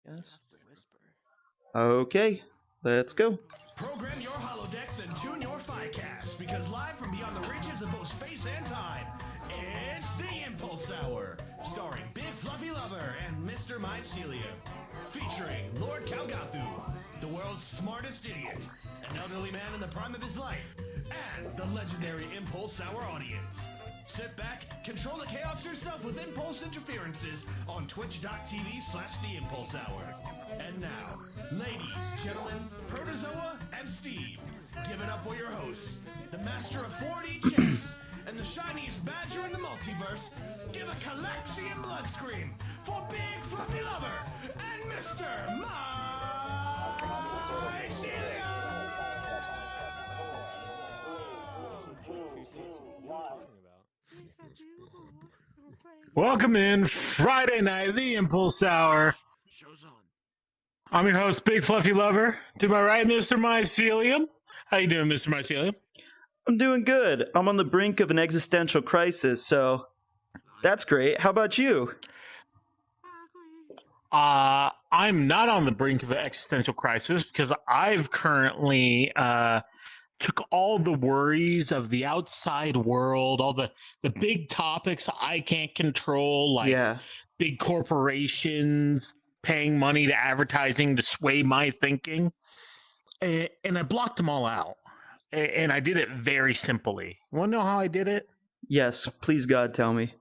Yes. Okay, let's go. Program your holodecks and tune your Ficast, because live from beyond the reaches of both space and time, it's the Impulse Hour, starring Big Fluffy Lover and Mr. Mycelium, featuring Lord Kalgathu, the world's smartest idiot, an elderly man in the prime of his life, and the legendary Impulse Hour audience. Sit back, control the chaos yourself with Impulse Interferences on twitch.tv/The Impulse Hour. And now, ladies, gentlemen, Protozoa, and Steve, give it up for your hosts, the master of 4D chess, and the shiniest badger in the multiverse. Give a Calaxian blood scream for Big Fluffy Lover and Mr. Mycelium! Welcome in Friday night, the Impulse Hour. Show's on. I'm your host, Big Fluffy Lover. To my right, Mr. Mycelium. How you doing, Mr. Mycelium? I'm doing good. I'm on the brink of an existential crisis, so that's great. How about you? I'm not on the brink of an existential crisis because I've currently took all the worries of the outside world, all the big topics I can't control, like big corporations paying money to advertising to sway my thinking, and I blocked them all out. And I did it very simply. You want to know how I did it? Yes, please God, tell me.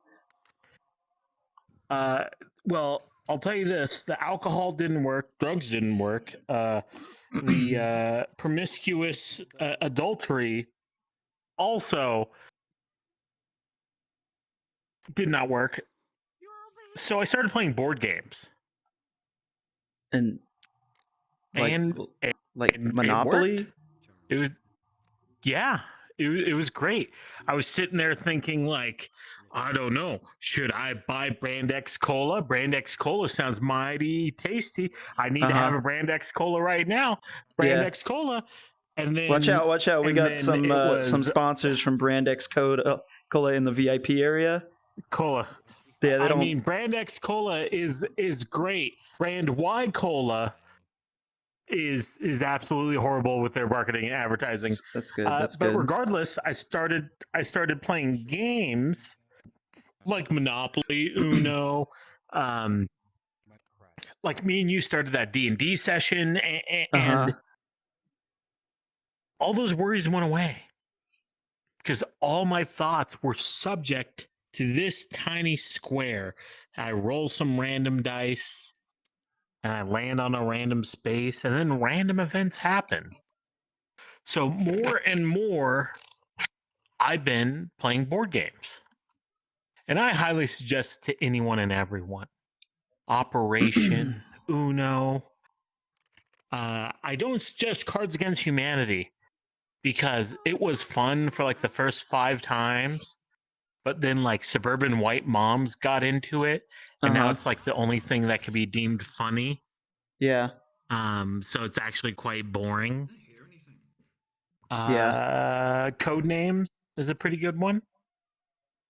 Well, I'll tell you this. The alcohol didn't work. Drugs didn't work. The promiscuous adultery also did not work. So I started playing board games. And like Monopoly? It was, yeah, it was great. I was sitting there thinking, like, I don't know, should I buy Brand X Cola? Brand X Cola sounds mighty tasty. I need to have a Brand X Cola right now. Brand X Cola. And then watch out. We got some sponsors from Brand X Cola in the VIP area. Cola. Yeah, I mean, Brand X Cola is great. Brand Y Cola is absolutely horrible with their marketing and advertising. That's good. That's good. But regardless, I started playing games like Monopoly, Uno. Like me and you started that D&D session, and all those worries went away because all my thoughts were subject to this tiny square. I roll some random dice, and I land on a random space, and then random events happen. So more and more, I've been playing board games. And I highly suggest to anyone and everyone. Operation, Uno. I don't suggest Cards Against Humanity because it was fun for like the first 5 times. But then like suburban white moms got into it. And now it's like the only thing that could be deemed funny. Yeah. So it's actually quite boring. Codenames is a pretty good one.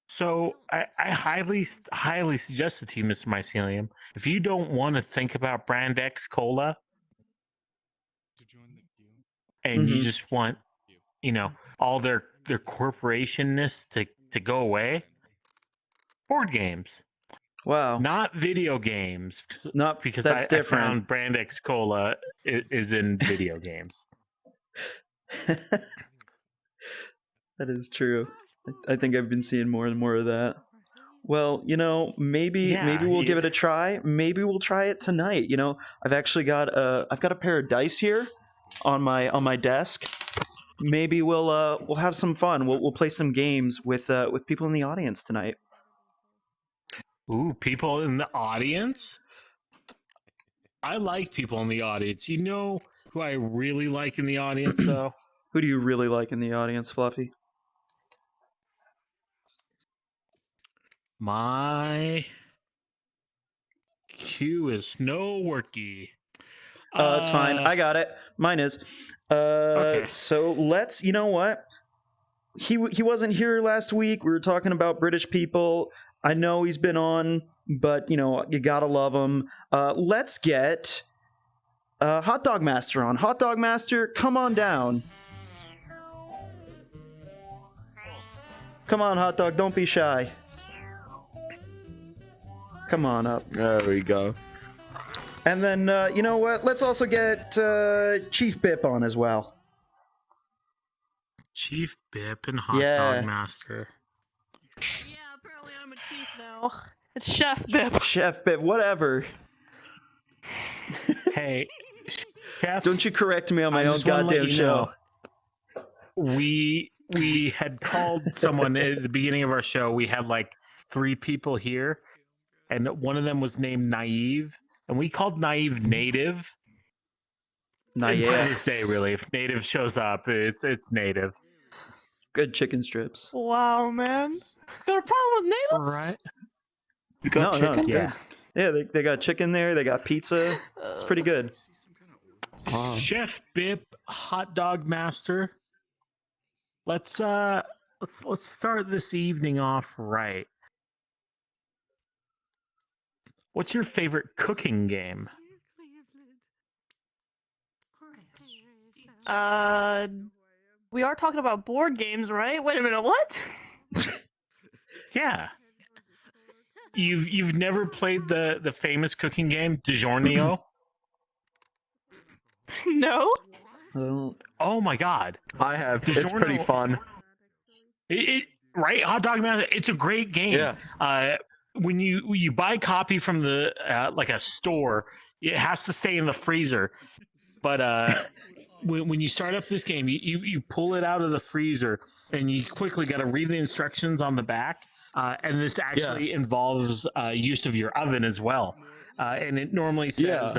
So I highly suggest it to you, Mr. Mycelium. If you don't want to think about Brand X Cola, and you just want, all their corporationness to go away, board games. Wow. Not video games. Because that's different. I found Brand X Cola is in video games. That is true. I think I've been seeing more and more of that. Well, maybe we'll give it a try. Maybe we'll try it tonight. I've actually got a pair of dice here on my desk. Maybe we'll have some fun. We'll play some games with people in the audience tonight. Ooh, people in the audience? I like people in the audience. You know who I really like in the audience, though? Who do you really like in the audience, Fluffy? My queue is no worky. It's fine. I got it. Mine is. Okay. So let's. You know what? He wasn't here last week. We were talking about British people. I know he's been on, but you gotta love him. Let's get Hot Dog Master on. Hot Dog Master, come on down. Come on, Hot Dog, don't be shy. Come on up. There we go. And then, you know what? Let's also get Chief Bip on as well. Chief Bip and Hot Yeah. Dog Master. Yeah, apparently I'm a chief now. It's Chef Bip. Chef Bip, whatever. Hey, Chef. Don't you correct me on my I own just wanna let goddamn you show. know, we had called someone at the beginning of our show. We had like 3 people here, and one of them was named Naive, and we called Naive Native. Naive. To this day, really, if Native shows up, it's Native. Good chicken strips. Wow, man. Got a problem with natives? Right. You got No, chicken? it's Yeah. good. Yeah, they got chicken there. They got pizza. It's pretty good. Wow. Chef Bip, Hot Dog Master. Let's start this evening off right. What's your favorite cooking game? We are talking about board games, right? Wait a minute, what? Yeah. You've never played the famous cooking game DiGiorno? No? Well, Oh my god. I have. It's DiGiorno- pretty fun. Right? Hot Dog Master. It's a great game. Yeah. When you buy a copy from the like a store, it has to stay in the freezer. But when you start up this game, you pull it out of the freezer and you quickly got to read the instructions on the back. And this actually involves use of your oven as well. And it normally says,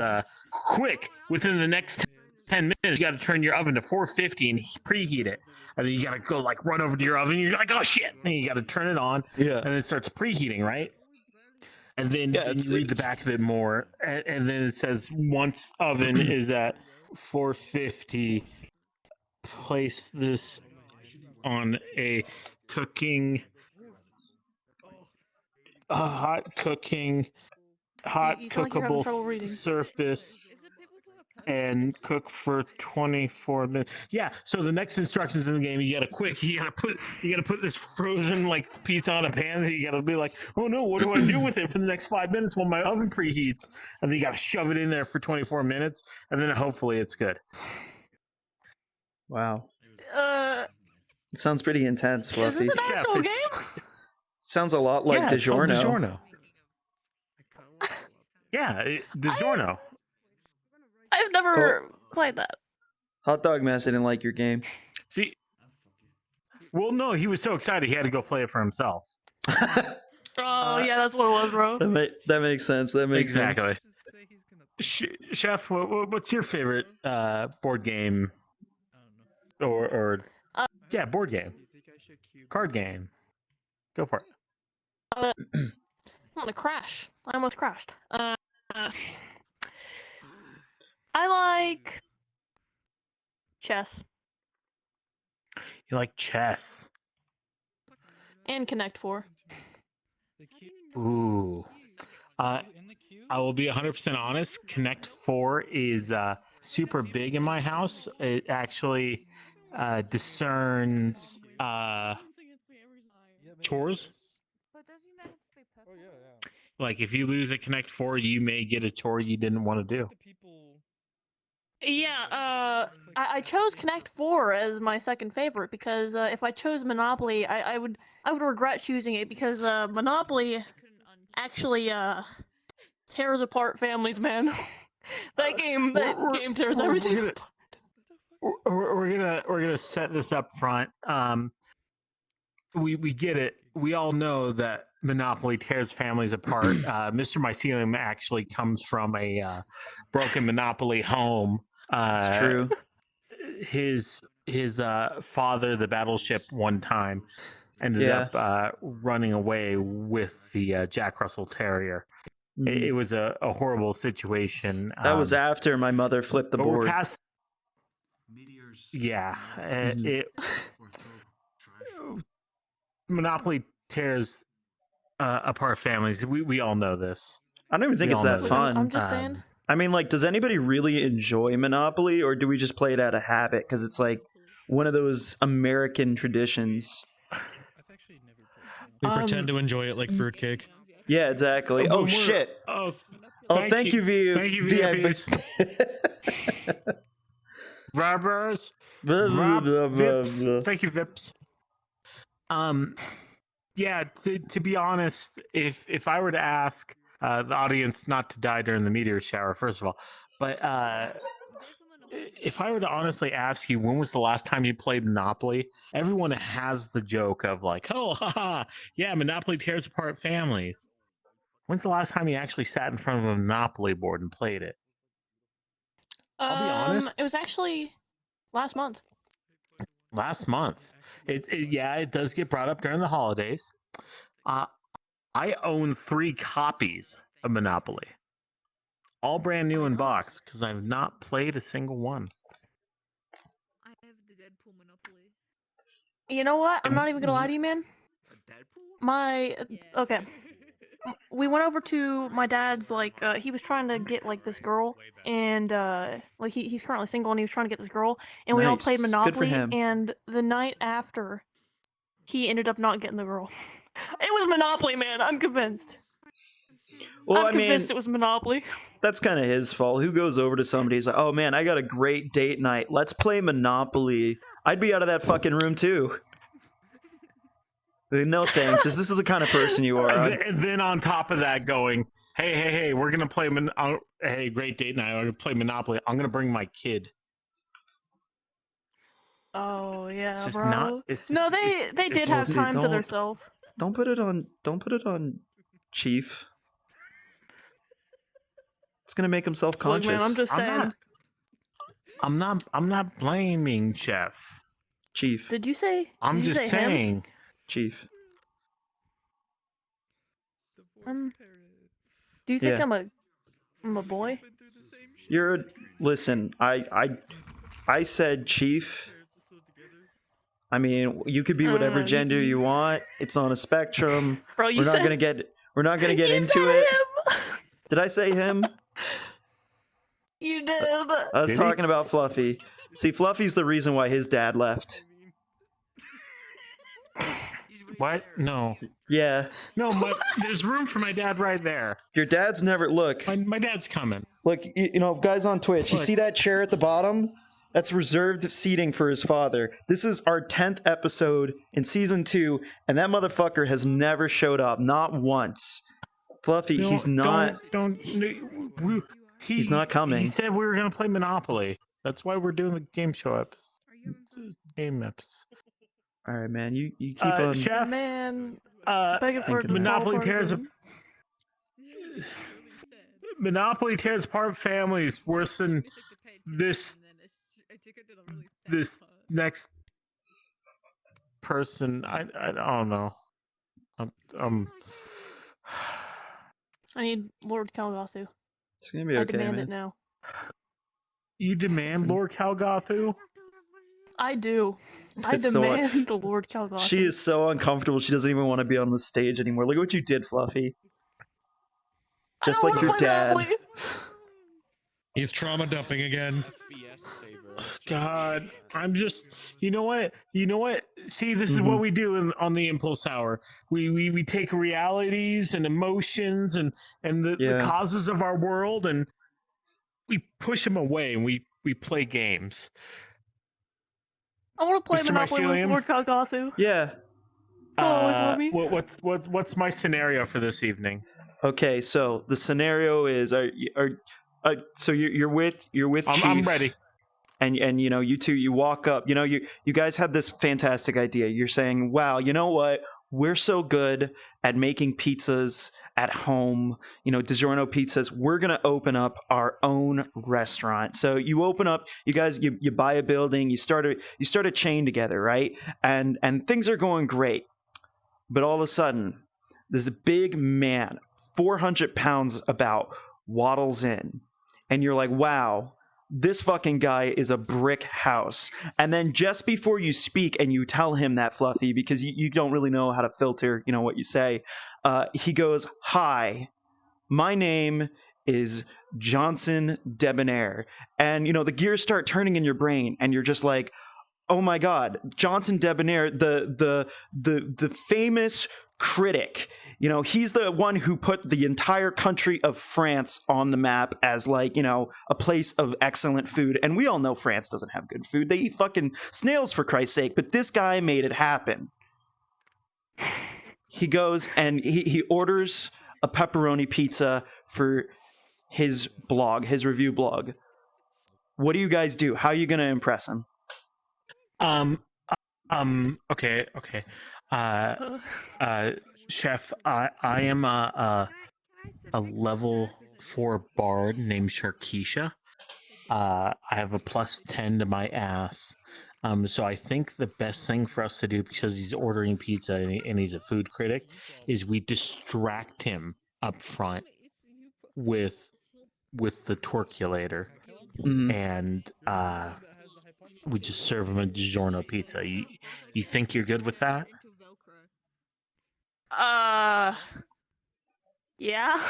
quick, within the next 10 minutes, you got to turn your oven to 450 and preheat it. And then you got to go like run over to your oven. You're like, oh shit. And you got to turn it on. Yeah. And it starts preheating, right? And then you read the back of it more. And then it says, once oven is at 450, place this on a cooking, hot You sound like you're having trouble cookable reading. surface and cook for 24 minutes. Yeah, so the next instructions in the game, you gotta put this frozen like pizza on a pan that you gotta be like, oh no, what do I do with it for the next 5 minutes while my oven preheats? And then you gotta shove it in there for 24 minutes, and then hopefully it's good. wow. Uh, It sounds pretty intense, is Fluffy. this an Chef, actual it's- game? Sounds a lot like yeah, it's called DiGiorno. DiGiorno. Yeah, DiGiorno. I've never played that. Hot Dog Master didn't like your game. See, well, no, he was so excited he had to go play it for himself. Oh, yeah, that's what it was, bro. That makes sense. That makes sense. Exactly. Chef, what's your favorite board game? Or yeah, board game, card game. Go for it. I'm gonna crash. I almost crashed. I like chess You like chess? and Connect 4. Ooh. I will be 100% honest. Connect 4 is super big in my house. It actually discerns chores. Like if you lose a Connect 4, you may get a chore you didn't want to do. Yeah, I chose Connect 4 as my second favorite because if I chose Monopoly, I would regret choosing it because Monopoly actually tears apart families, man. that game tears everything apart. We're gonna set this up front. We get it. We all know that Monopoly tears families apart. Mr. Mycelium actually comes from a broken Monopoly home. It's true. His father, the battleship, one time ended up running away with the Jack Russell Terrier. Mhm. It was a horrible situation. That was after my mother flipped the but we're board. past. Yeah, Mhm. Monopoly tears apart families. We all know this. I don't even think We it's all know that this. fun. I'm just saying. I mean, like, does anybody really enjoy Monopoly, or do we just play it out of habit because it's like one of those American traditions? We pretend to enjoy it like fruitcake. Yeah, exactly. when Oh we're- shit! Oh, Oh, thank you, Thank you, VIPs. Robbers. Blah, blah, blah, blah, Vips. blah. Thank you, Vips. Yeah. To be honest, if I were to ask the audience not to die during the meteor shower, first of all, but if I were to honestly ask you when was the last time you played Monopoly, everyone has the joke of like, oh, haha, yeah, Monopoly tears apart families. When's the last time you actually sat in front of a Monopoly board and played it? I'll be honest. It was actually last month. Last month. It does get brought up during the holidays. I own 3 copies of Monopoly, all brand new in box because I've not played a single one. I have the Deadpool Monopoly. You know what? I'm not even gonna lie to you, man. Yeah. Okay. We went over to my dad's, like, he was trying to get, like, this girl, and, like, he's currently single, and he was trying to get this girl, and we all played Nice. Good for Monopoly, him. and the night after, he ended up not getting the girl. It was Monopoly, man, I'm convinced. Well, I'm I mean, convinced it was Monopoly. that's kind of his fault. Who goes over to somebody's like, oh man, I got a great date night. Let's play Monopoly. I'd be out of that fucking room too. No thanks. This is the kind of person you are. And then on top of that, going, hey, we're gonna play. Hey, great date night. We're gonna play Monopoly. I'm gonna bring my kid. Oh, It's yeah, just bro. not. It's just, No, they did it's have just- time to don't- themselves. Don't put it on Chief. It's gonna make him Look, self-conscious. man, I'm just saying. I'm not blaming Chef. Chief. Did you say? I'm did you just say him? saying. Chief. Do you think Yeah. I'm a boy? Listen, I said Chief. I mean, you could be whatever gender you want. It's on a spectrum. Bro, you We're not said gonna get you into said it. him! Did I say him? You did. I was Did he? talking about Fluffy. See, Fluffy's the reason why his dad left. What? No. Yeah, No, there's room for my dad right there. your dad's never look. My dad's coming. Look, you know, guys on Twitch, you Look. see that chair at the bottom? That's reserved seating for his father. This is our 10th episode in season 2, and that motherfucker has never showed up, not once. Fluffy, No, he's not. He's not coming. He said we were gonna play Monopoly. That's why we're doing the game show game eps. All right, man. You keep on. Chef. Man, Uh, begging for thinking that. Monopoly Paul tears Parker. Monopoly tears apart families worse than this next person. I don't know. I need Lord Kalgothu. It's gonna be I okay, demand man. it now. You demand Lord Kalgothu? I do. I It's so- demand the Lord Kalgothu. She is so uncomfortable. She doesn't even want to be on the stage anymore. Look at what you did, Fluffy. Just I like don't your wanna play dad. Monopoly. He's trauma dumping again. God, I'm just. You know what? See, this is what we do on the Impulse Hour. We take realities and emotions and the Yeah. causes of our world and we push them away and we play games. I want to play Mr. Monopoly with Mycelium? Lord Kalgothu. Yeah. Oh, always love me. What's my scenario for this evening? Okay, so the scenario is: so you're with Chief. I'm ready. And you know, you two, you walk up. You know, you guys had this fantastic idea. You're saying, "Wow, you know what? We're so good at making pizzas at home. You know, DiGiorno pizzas. We're gonna open up our own restaurant." So you open up. You guys, you buy a building. You start a chain together, right? And things are going great. But all of a sudden, this big man, 400 pounds about, waddles in, and you're like, "Wow, this fucking guy is a brick house. And then just before you speak and you tell him that, Fluffy, because you don't really know how to filter, what you say, he goes, "Hi, my name is Johnson Debonair." And, the gears start turning in your brain and you're just like, oh my God, Johnson Debonair, the famous critic. He's the one who put the entire country of France on the map as a place of excellent food. And we all know France doesn't have good food. They eat fucking snails, for Christ's sake. But this guy made it happen. He goes and he orders a pepperoni pizza for his blog, his review blog. What do you guys do? How are you going to impress him? Okay. Chef, I am a level 4 bard named Sharkeisha. I have a +10 to my ass. So I think the best thing for us to do, because he's ordering pizza and he's a food critic, is we distract him up front with the torculator, and we just serve him a DiGiorno pizza. You think you're good with that? Yeah.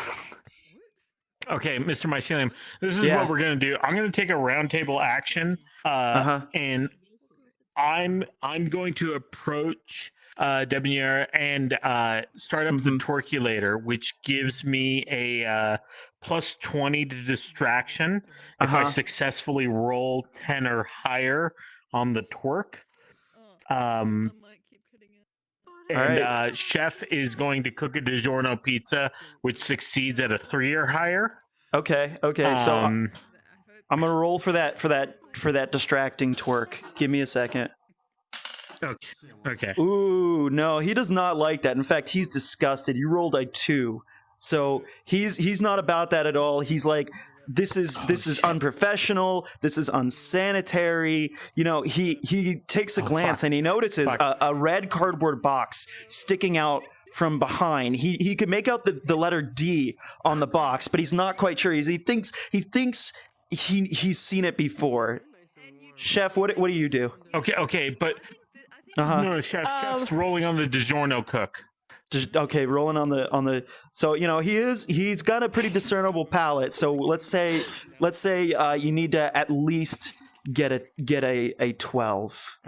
Okay, Mr. Mycelium, this is what we're gonna do. I'm gonna take a round table action, and I'm going to approach Debonair and start up the torculator, which gives me a +20 to distraction if I successfully roll 10 or higher on the torque. And Chef is going to cook a DiGiorno pizza, which succeeds at a 3 or higher. Okay. So I'm gonna roll for that distracting twerk. Give me a second. Okay. Ooh, no, he does not like that. In fact, he's disgusted. You rolled a 2, so he's not about that at all. He's like, this is unprofessional. This is unsanitary. He takes a glance and he notices a red cardboard box sticking out from behind. He could make out the letter D on the box, but he's not quite sure. He thinks he's seen it before. Chef, what do you do? Okay, but no, Chef's rolling on the DiGiorno cook. Okay, rolling on the. So he's got a pretty discernible palate. So let's say you need to at least get a 12.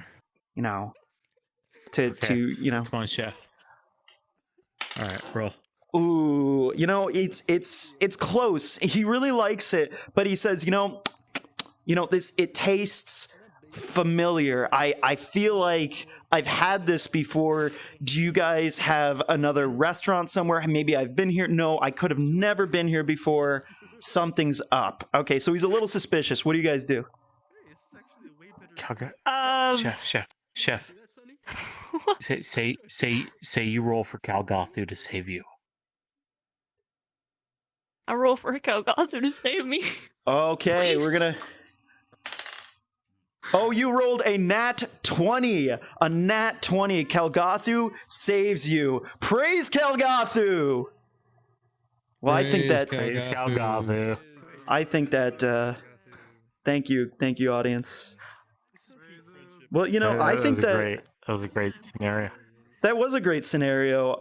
To Come on, Chef. All right, roll. Ooh, it's close. He really likes it, but he says, it tastes familiar. I feel like I've had this before. Do you guys have another restaurant somewhere? Maybe I've been here. No, I could have never been here before. Something's up. Okay, so he's a little suspicious. What do you guys do? Chef. Say you roll for Kalgothu to save you. I roll for Kalgothu to save me. Okay, Please. we're gonna. Oh, you rolled a nat 20. A nat 20. Kalgothu saves you. Praise Kalgothu! Well, I think that... Praise Kalgothu. I think that... Thank you, audience. Well, I think that... That was a great scenario. That was a great scenario.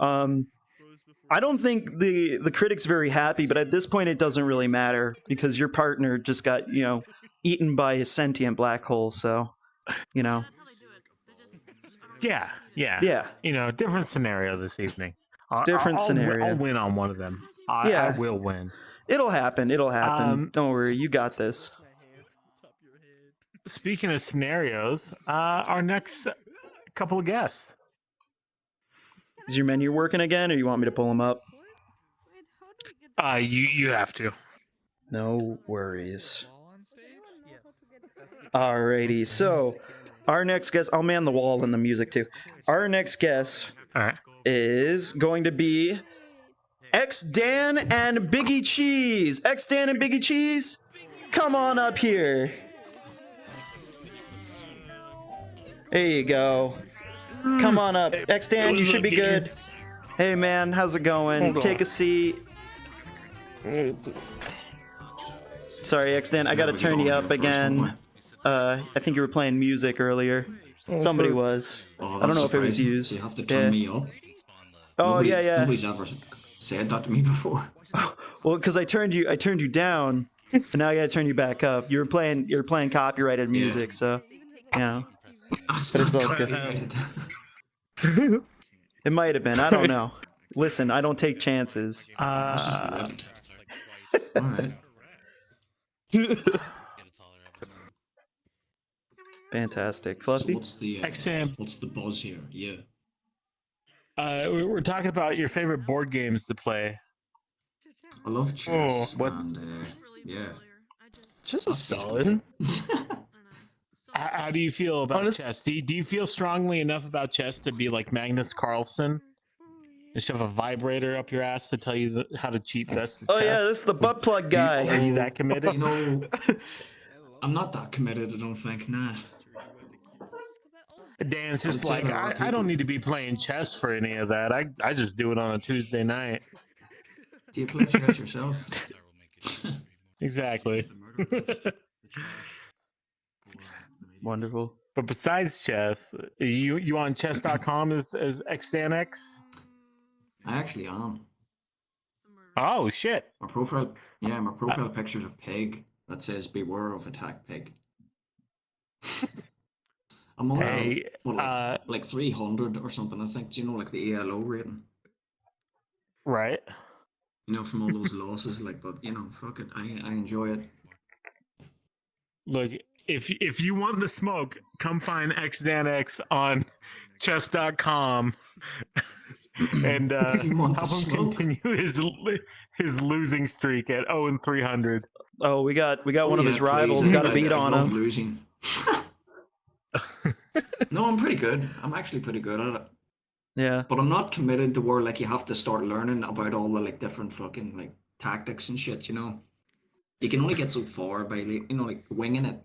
I don't think the critic's very happy, but at this point it doesn't really matter because your partner just got, eaten by a sentient black hole, so, Yeah. Different scenario this evening. Different scenario. I'll win on one of them. I will win. It'll happen. Don't worry, you got this. Speaking of scenarios, our next couple of guests. Is your menu working again, or you want me to pull them up? You have to. No worries. Alrighty, so our next guest, I'll man the wall and the music too. Our next guest is going to be X-Dan and Biggie Cheese. X-Dan and Biggie Cheese, come on up here. There you go. Come on up. X-Dan, you should be good. Hey man, how's it going? Take a seat. Sorry, Xdan, I gotta turn you up again. I think you were playing music earlier. Somebody was. Oh, I don't know if it was surprising. you. So you have to turn me up. Oh yeah. Nobody's ever said that to me before. Well, because I turned you down, and now I gotta turn you back up. You're playing copyrighted music, so you know. That's But it's not all good. copyrighted. It might have been. I don't know. Listen, I don't take chances. All right. Fantastic, So Fluffy. what's the XM. what's the buzz here? Yeah. We're talking about your favorite board games to play. I love chess. what- And, yeah. Just solid. How do you feel about Honest- chess? Do you feel strongly enough about chess to be like Magnus Carlsen? And shove a vibrator up your ass to tell you how to cheat best at Oh chess? yeah, this is the butt plug Are guy. you that committed? You know, I'm not that committed. I don't think. Nah. Dan's just I'd say like, there are I don't people- need to be playing chess for any of that. I just do it on a Tuesday night. Do you play chess yourself? Exactly. Wonderful. But besides chess, you on chess.com as XdanX? I actually am. Oh shit. My profile picture's a pig that says "Beware of attack pig." I'm on Hey, like 300 or something. I think. Do you know like the ELO rating? right. You know, from all those losses. Like, but you know, fuck it. I enjoy it. Look, if you want the smoke, come find XdanX on chess.com and You want the help him smoke? continue his losing streak at 0-300. Oh, we got one of Yeah, his rivals. please. Got a beat I on love him. Losing. No, I'm pretty good. I'm actually pretty good at it. Yeah. But I'm not committed to where like you have to start learning about all the like different fucking like tactics and shit. You know, you can only get so far by like, you know, like winging it.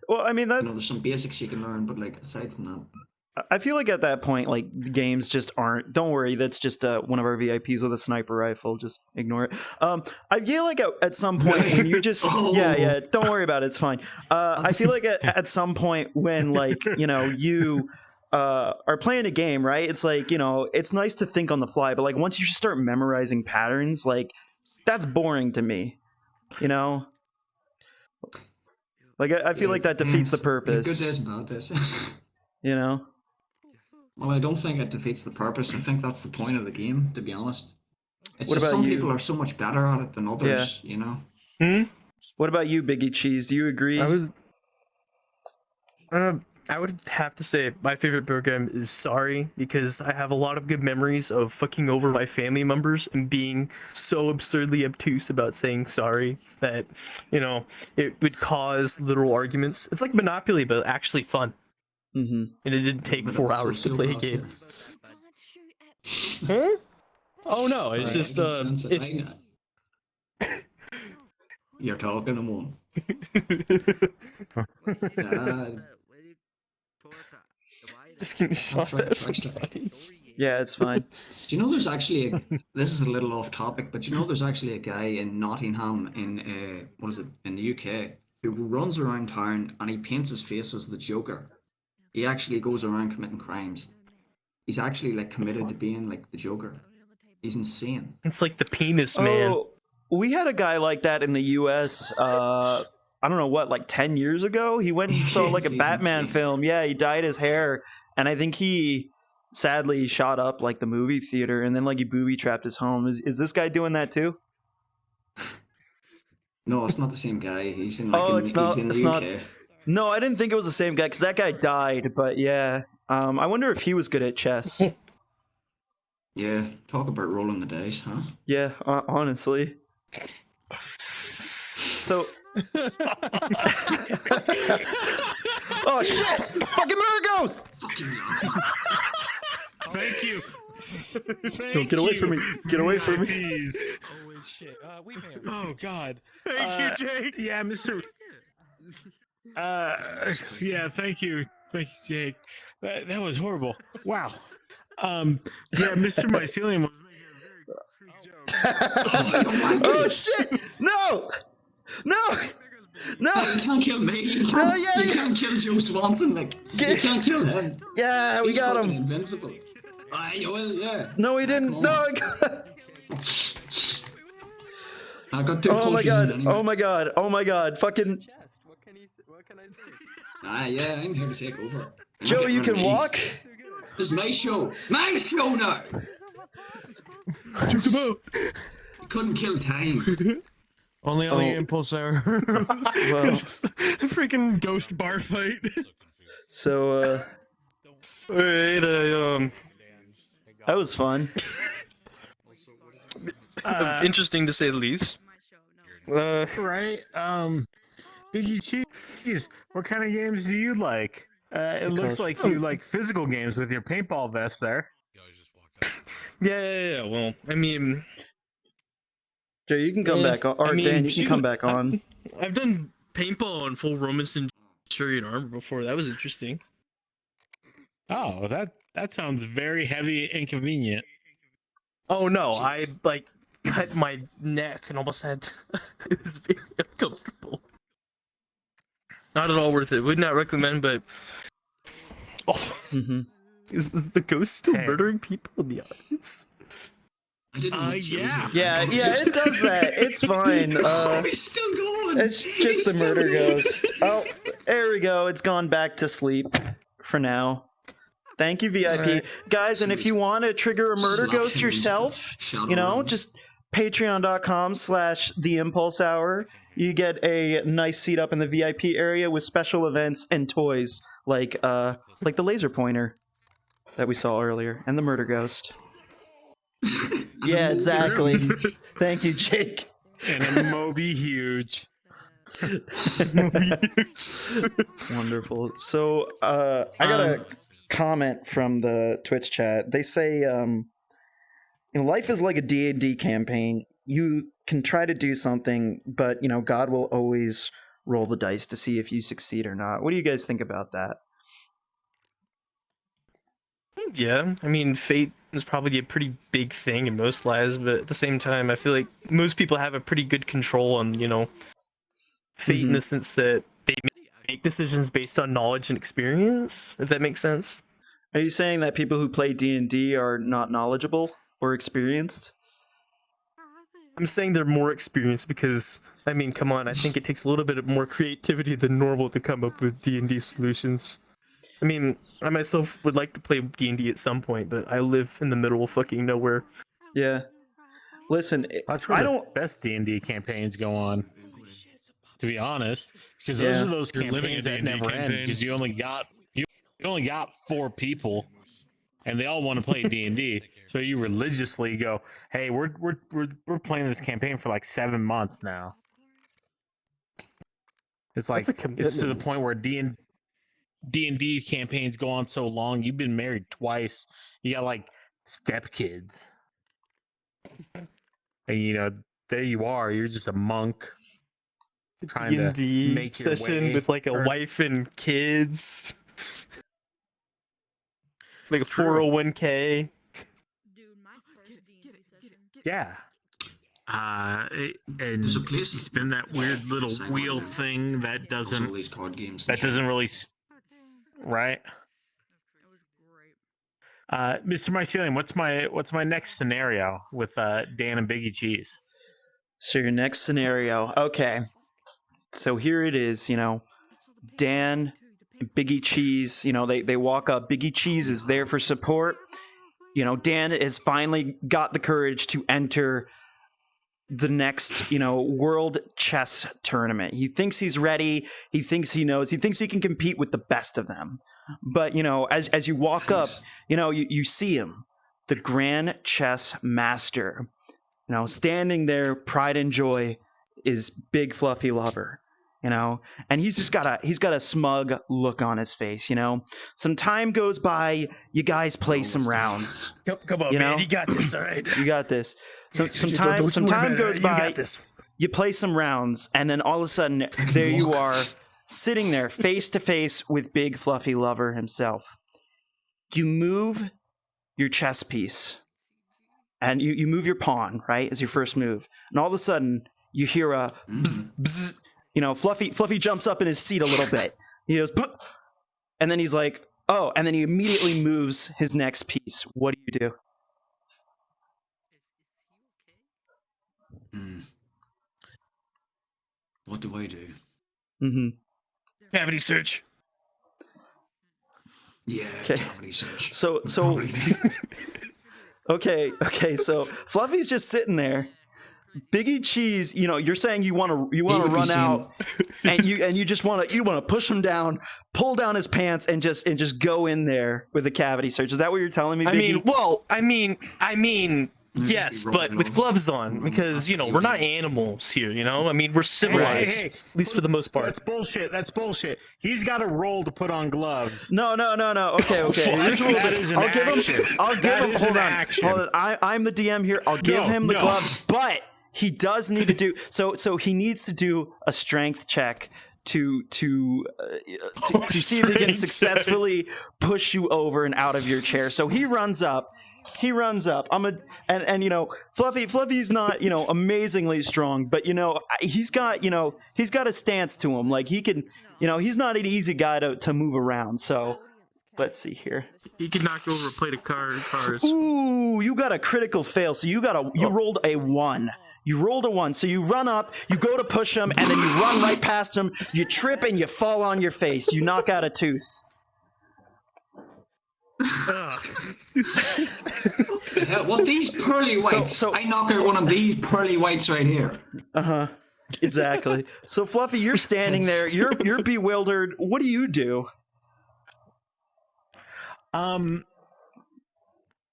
Well, I mean that. You know, there's some basics you can learn, but like aside from that, I feel like at that point, like games just aren't. Don't worry, that's just one of our VIPs with a sniper rifle. Just ignore it. I feel like at some point when you just Oh. yeah, don't worry about it. It's fine. I feel like at some point when like you know you are playing a game, right? It's like you know it's nice to think on the fly, but like once you just start memorizing patterns, like that's boring to me. You know. Like I feel like that defeats the purpose. Good days and bad days. You know. Well, I don't think it defeats the purpose. I think that's the point of the game, to be honest. It's What just about some you? people are so much better at it than others, you know? What about you, Biggie Cheese? Do you agree? I would have to say my favorite board game is Sorry, because I have a lot of good memories of fucking over my family members and being so absurdly obtuse about saying sorry that, you know, it would cause literal arguments. It's like Monopoly, but actually fun. Mm-hmm. And it didn't take But 4 it's hours to play a sociopath game. here. Huh? Oh no, it's Right, just I can sense it. it's You're talking to one. just getting shot Right, at from right, the right. audience. Yeah, it's fine. Do you know there's actually this is a little off topic, but you know there's actually a guy in Nottingham in in the UK who runs around town and he paints his face as the Joker. He actually goes around committing crimes. He's actually like committed to being like the Joker. He's insane. It's like the penis man. Oh, we had a guy like that in the U.S. I don't know what, like 10 years ago. He went and saw like a He's Batman insane. film. Yeah, he dyed his hair, and I think he sadly shot up like the movie theater, and then like he booby trapped his home. Is this guy doing that too? No, it's not the same guy. He's in like Oh, in, it's not- he's in it's the not- UK. No, I didn't think it was the same guy because that guy died. But yeah, I wonder if he was good at chess. Yeah, talk about rolling the dice, huh? Yeah, honestly. So. Oh shit! Fucking Murgos! Thank you. Don't get away from me. Get away from me. VIPs. Holy shit. We may have... Oh God. Thank you, Jake. Yeah, Mr. Yeah, thank you, Jake. That was horrible. Wow. Yeah, Mr. Mycelium was making a very crude joke. Oh shit! No! No! No! No, you can't kill me. You can't, No, yeah, you yeah. can't kill Joe Swanson. Like, you Get- can't kill him. Yeah, we He's got fucking him. invincible. You will, yeah. No, he didn't. come No, on. I got... I got 2 Oh my punches in god. anyway. Oh my god. Oh my god. Fucking What can I say? Yeah, I'm here to take over. You're not Joe, getting you rid of can me. walk? This is my show. My show now. Juke him out. You couldn't kill time. Only on the Oh. impulse hour. Well, Freaking ghost bar fight. so Wait, that was fun. interesting to say the least. Right. Biggie Cheese, what kind of games do you like? It looks like you like physical games with your paintball vest there. Yeah. Well, I mean, Joe, you can come back on. Or I mean, Dan, you can come back on. I've done paintball on full Roman Centurion armor before. That was interesting. Oh, that sounds very heavy and inconvenient. Oh no, I like cut my neck and almost had. It was very uncomfortable. Not at all worth it. Would not recommend, but. Oh, Mm-hmm. is the ghost still Hey. murdering people in the audience? I didn't know yeah. Yeah, it does that. It's fine. Oh, he's still going. It's just He's the still murder going. ghost. Oh, there we go. It's gone back to sleep for now. Thank you, VIP. Alright. Guys, and if you want to trigger a murder Slap ghost him into yourself, Shadow you know, Realm. just patreon.com/theimpulsehour. You get a nice seat up in the VIP area with special events and toys like the laser pointer that we saw earlier and the murder ghost. Yeah, exactly. Thank you, Jake. And a Moby Huge. Wonderful. So I got a comment from the Twitch chat. They say life is like a D&D campaign. You can try to do something, but God will always roll the dice to see if you succeed or not. What do you guys think about that? Yeah, I mean, fate is probably a pretty big thing in most lives, but at the same time, I feel like most people have a pretty good control on, fate in the sense that they make decisions based on knowledge and experience, if that makes sense. Are you saying that people who play D&D are not knowledgeable or experienced? I'm saying they're more experienced because, I mean, come on, I think it takes a little bit more creativity than normal to come up with D&D solutions. I mean, I myself would like to play D&D at some point, but I live in the middle of fucking nowhere. Yeah. Listen, That's where I the don't. best D&D campaigns go on. To be honest, because those Yeah. are those You're living campaigns a that D&D never end campaign. because you only got 4 people, and they all want to play D&D. So you religiously go, "Hey, we're playing this campaign for like 7 months now." It's like That's a it's to the commitment. point where D&D campaigns go on so long. You've been married twice. You got like stepkids, and there you are. You're just a monk trying to D&D make your session way with like a first. wife and kids. Like a True. 401k. Dude, my first D&D session. Yeah. And There's a place- you spin that weird little Second wheel one. thing that All doesn't these card games. really right. It was great. Mr. Mycelium, what's my next scenario with Dan and Biggie Cheese? So your next scenario. Okay. So here it is, Dan, Biggie Cheese, they walk up. Biggie Cheese is there for support. Dan has finally got the courage to enter the next, world chess tournament. He thinks he's ready. He thinks he knows. He thinks he can compete with the best of them. But, as you walk up, you see him, the Grand Chess Master. Standing there, pride and joy, is Big Fluffy Lover. And he's just got a smug look on his face. Some time goes by, you guys play some rounds. Come on, man, you got this, all right? You got this. Some Don't time worry about it, goes you by, got this. you play some rounds, and then all of a sudden, there you are, sitting there face to face with Big Fluffy Lover himself. You move your chess piece, and you move your pawn, right, as your first move. And all of a sudden, you hear a bzz, bzz. You know, Fluffy jumps up in his seat a little bit. He goes, "Bzz," and then he's like, oh, and then he immediately moves his next piece. What do you do? What do I do? Mm-hmm. Cavity search. Yeah, Okay. cavity search. So okay, so Fluffy's just sitting there. Biggie Cheese, you know, you're saying you want to run out, and you just want to push him down, pull down his pants, and just go in there with a cavity search. Is that what you're telling me, Biggie? I mean, yes, but with gloves on, because you know we're not animals here. You know, I mean we're civilized, Hey, at least for the most part. That's bullshit. He's got a roll to put on gloves. No. Okay. Here's what That is an action. I'll give That him. is Hold an on. action. Hold on. I'm the DM here. I'll give him the gloves, but he does need to do so. He needs to do a strength check to see if he can successfully push you over and out of your chair. So he runs up. And you know, Fluffy's not, you know, amazingly strong, but you know, he's got a stance to him. Like he can, you know, he's not an easy guy to move around. So let's see here. He can knock over a plate of cars. Ooh, you got a critical fail. So you rolled a 1. You rolled a 1. So you run up, you go to push him, and then you run right past him. You trip and you fall on your face. You knock out a tooth. What these pearly whites? So- I knock out one of these pearly whites right here. Exactly. So Fluffy, you're standing there. You're bewildered. What do you do?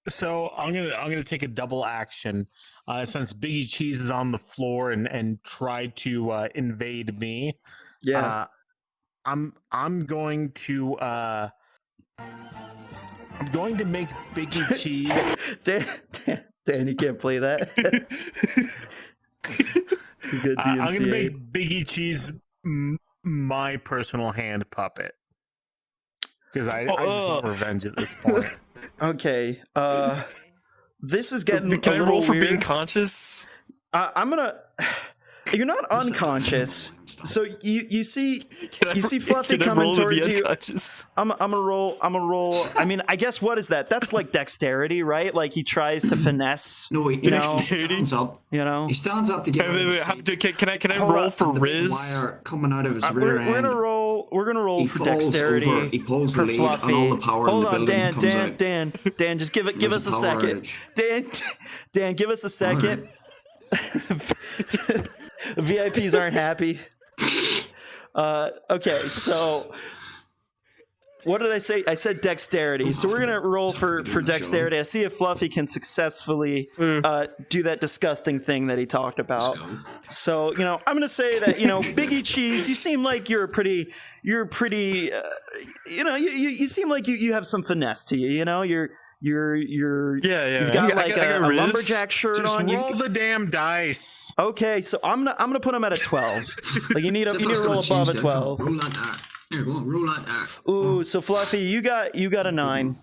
So I'm gonna take a double action since Biggie Cheese is on the floor and try to invade me. Yeah. I'm going to make Biggie Cheese. Dan, you can't play that. You got DMCA. I'm gonna make Biggie Cheese my personal hand puppet because I just want revenge at this point. Okay. This is getting Can a I little roll for weird. being conscious? I'm gonna. You're not unconscious. So you see Fluffy can I roll coming to be towards you. unconscious? I'm gonna roll. I mean, I guess what is that? That's like dexterity, right? Like he tries to finesse. No, he you know, stands up. You know. He stands up to get. Can I Hold roll on. for the Riz? wire coming out of his We're rear end. gonna roll. We're gonna roll He for falls dexterity over, he pulls the for lead, Fluffy. and all the power in Hold the on, building comes out. Dan, just give us a There's a power second. outage. Dan, give us a second. VIPs aren't happy. Okay, so what did I say? I said dexterity. So we're gonna roll for dexterity. I see if Fluffy can successfully do that disgusting thing that he talked about. So you know, I'm gonna say that Biggie Cheese, you seem like you're pretty. You seem like you have some finesse to you. You know, you're. You've got like a lumberjack shirt Just on. roll the damn dice. Okay, so I'm gonna put him at a 12. Like you need to roll above a 12. Roll like that. Here, go on, roll like that. Ooh, so Fluffy, you got a 9.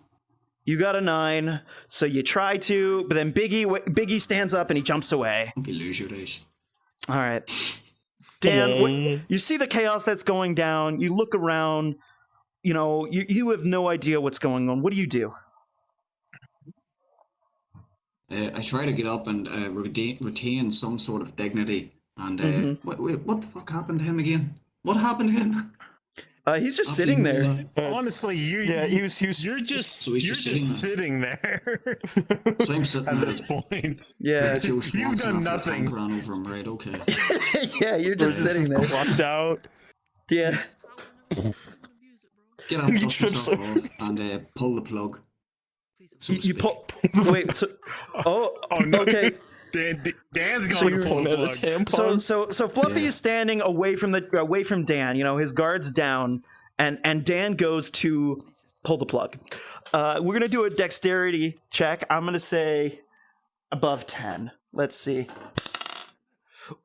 You got a 9. So you try to, but then Biggie stands up and he jumps away. You lose your dice. All right, Dan, you see the chaos that's going down. You look around. You have no idea what's going on. What do you do? I try to get up and retain some sort of dignity. And what the fuck happened to him again? What happened to him? He's just sitting there. Honestly, you're just sitting there. So I'm sitting at there. this point. Yeah, you've done nothing. Ran over him, right? Okay. Yeah, you're just sitting there. Locked out. Yes. Get up, dust yourself off, and pull the plug. So to You speak. pull. Wait. So, oh no. Okay. Dan's So going to pull the plug. So Fluffy is standing away from Dan. His guard's down, and Dan goes to pull the plug. We're gonna do a dexterity check. I'm gonna say above 10. Let's see.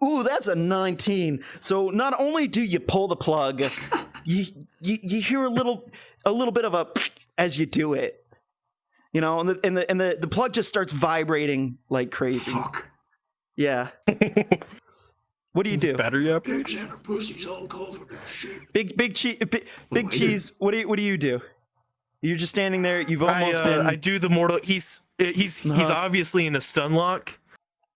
Ooh, that's a 19. So not only do you pull the plug, you hear a little bit of a as you do it. And the plug just starts vibrating like crazy. Fuck. Yeah. What do you do? Battery up. Alexander Pussy's all covered in shit. Big cheese. What do you do? You're just standing there. You've almost been. I do the mortal. He's obviously in a sunlock.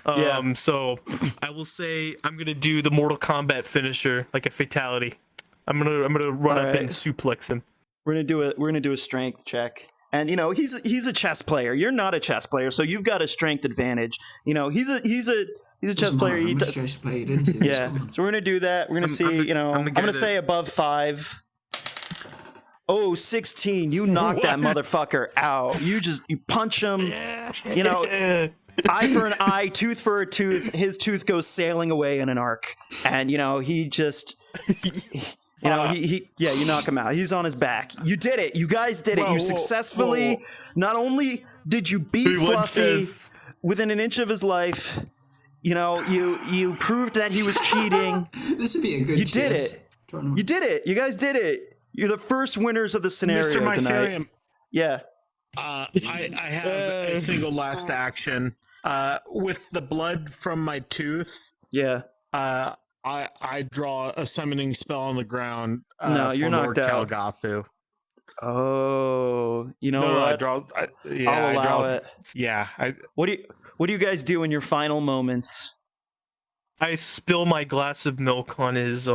Yeah. So I will say I'm gonna do the Mortal Kombat finisher, like a fatality. I'm gonna run up and suplex him. We're gonna do a strength check. And you know, he's a chess player. You're not a chess player, so you've got a strength advantage. You know, he's a chess player. He does, yeah. So we're gonna do that. We're gonna see. I'm gonna say above 5. Oh, 16. You knock that motherfucker out. You punch him. You know, eye for an eye, tooth for a tooth. His tooth goes sailing away in an arc, and you know he just. You know, you knock him out. He's on his back. You did it. You guys did it. You successfully, not only did you beat Fluffy within an inch of his life, you know, you proved that he was cheating. This would be a good You did it. You did it. You guys did it. You're the first winners of the scenario Mr. tonight. Mycelium, Yeah. I have a single last action. With the blood from my tooth, Yeah. I draw a summoning spell on the ground. No, you're Lord knocked out. Kalgathu. Oh, you know No, what? I'll allow it. Yeah. What do you guys do in your final moments? I spill my glass of milk on his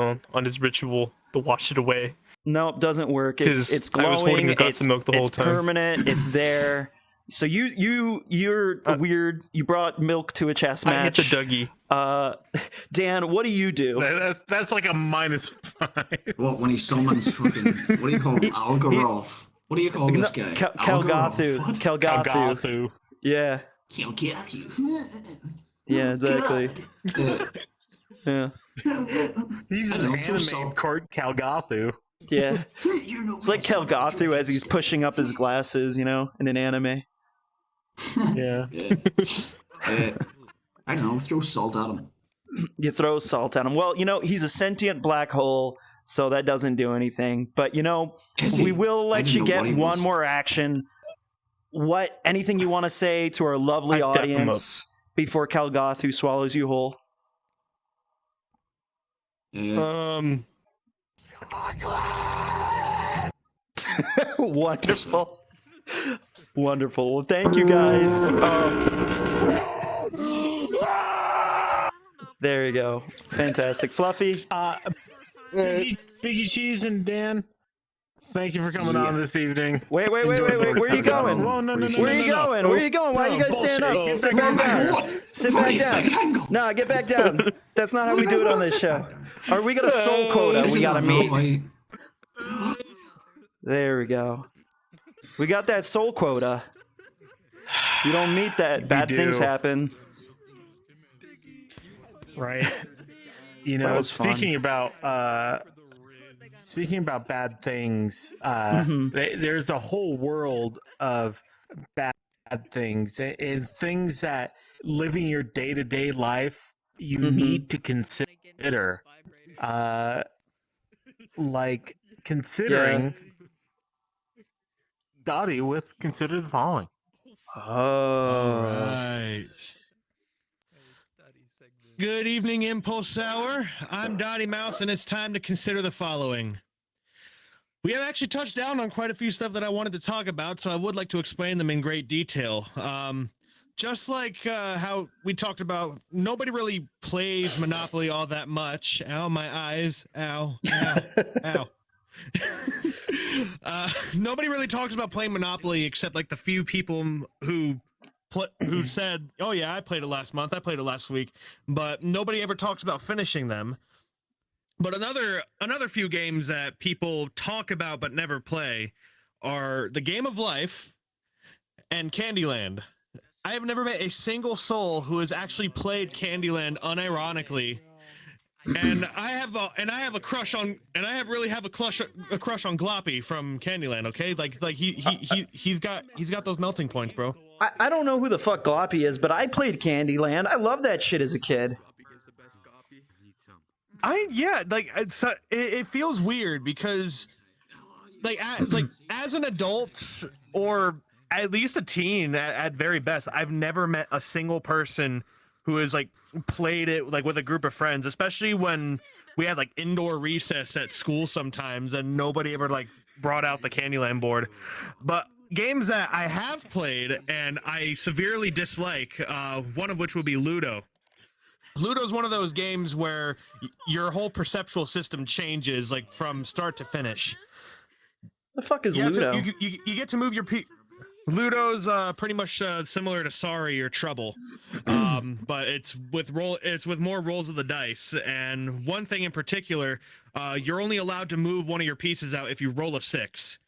ritual to wash it away. Nope, doesn't work. It's 'Cause I was holding glowing. a glass of milk the whole It's time. permanent. It's there. So you're weird. You brought milk to a chess I hit match. the Dougie. Dan, what do you do? That's like a -5. What, when he summons fucking, what do you call him? Algaroth. What do you call this guy? Kalgathu. What? Kalgathu. Yeah. Kalgathu. Yeah, exactly. Yeah. He's an anime card Kalgathu. Yeah. It's like Kalgathu as he's pushing up his glasses, you know, in an anime. Yeah. I don't know, throw salt at him. You throw salt at him. Well, you know, he's a sentient black hole, so that doesn't do anything. But, you know, we will let you get one more action. Anything you want to say to our lovely audience before Kalgathu swallows you whole? Wonderful. Wonderful. Well, thank you guys. There you go. Fantastic. Fluffy. Biggie Cheese and Dan, thank you for coming on this evening. Wait. Where are you going? Whoa, no, Where are you going? Where are you going? Why are you guys stand up? Sit back down. Sit back down. No, get back down. That's not how we do it on this show. Or we got a soul quota we gotta meet. There we go. We got that soul quota. If you don't meet that, bad things happen. Right. You know, speaking about bad things, there's a whole world of bad things and things that living your day-to-day life you need to consider. Like considering Dottie with consider the following. Oh. Right. Good evening, Impulse Hour. I'm Dottie Mouse, and it's time to consider the following. We have actually touched down on quite a few stuff that I wanted to talk about, so I would like to explain them in great detail. Just like how we talked about, nobody really plays Monopoly all that much. Ow, my eyes. Ow, ow, ow. Nobody really talks about playing Monopoly except like the few people who said, oh yeah, I played it last month, I played it last week, but nobody ever talks about finishing them. But another few games that people talk about but never play are the Game of Life and Candyland. I have never met a single soul who has actually played Candyland unironically. And I have a crush on, and I really have a crush on Gloppy from Candyland. Okay, like he's got those melting points, bro. I don't know who the fuck Gloppy is, but I played Candyland. I loved that shit as a kid. It feels weird because like as an adult or at least a teen at very best, I've never met a single person who has like played it like with a group of friends, especially when we had like indoor recess at school sometimes, and nobody ever like brought out the Candyland board. But games that I have played and I severely dislike, one of which would be Ludo. Ludo's one of those games where your whole perceptual system changes like from start to finish. The fuck is Ludo? You get to move your Ludo's pretty much similar to Sorry or Trouble, but it's with more rolls of the dice. And one thing in particular, you're only allowed to move one of your pieces out if you roll a 6.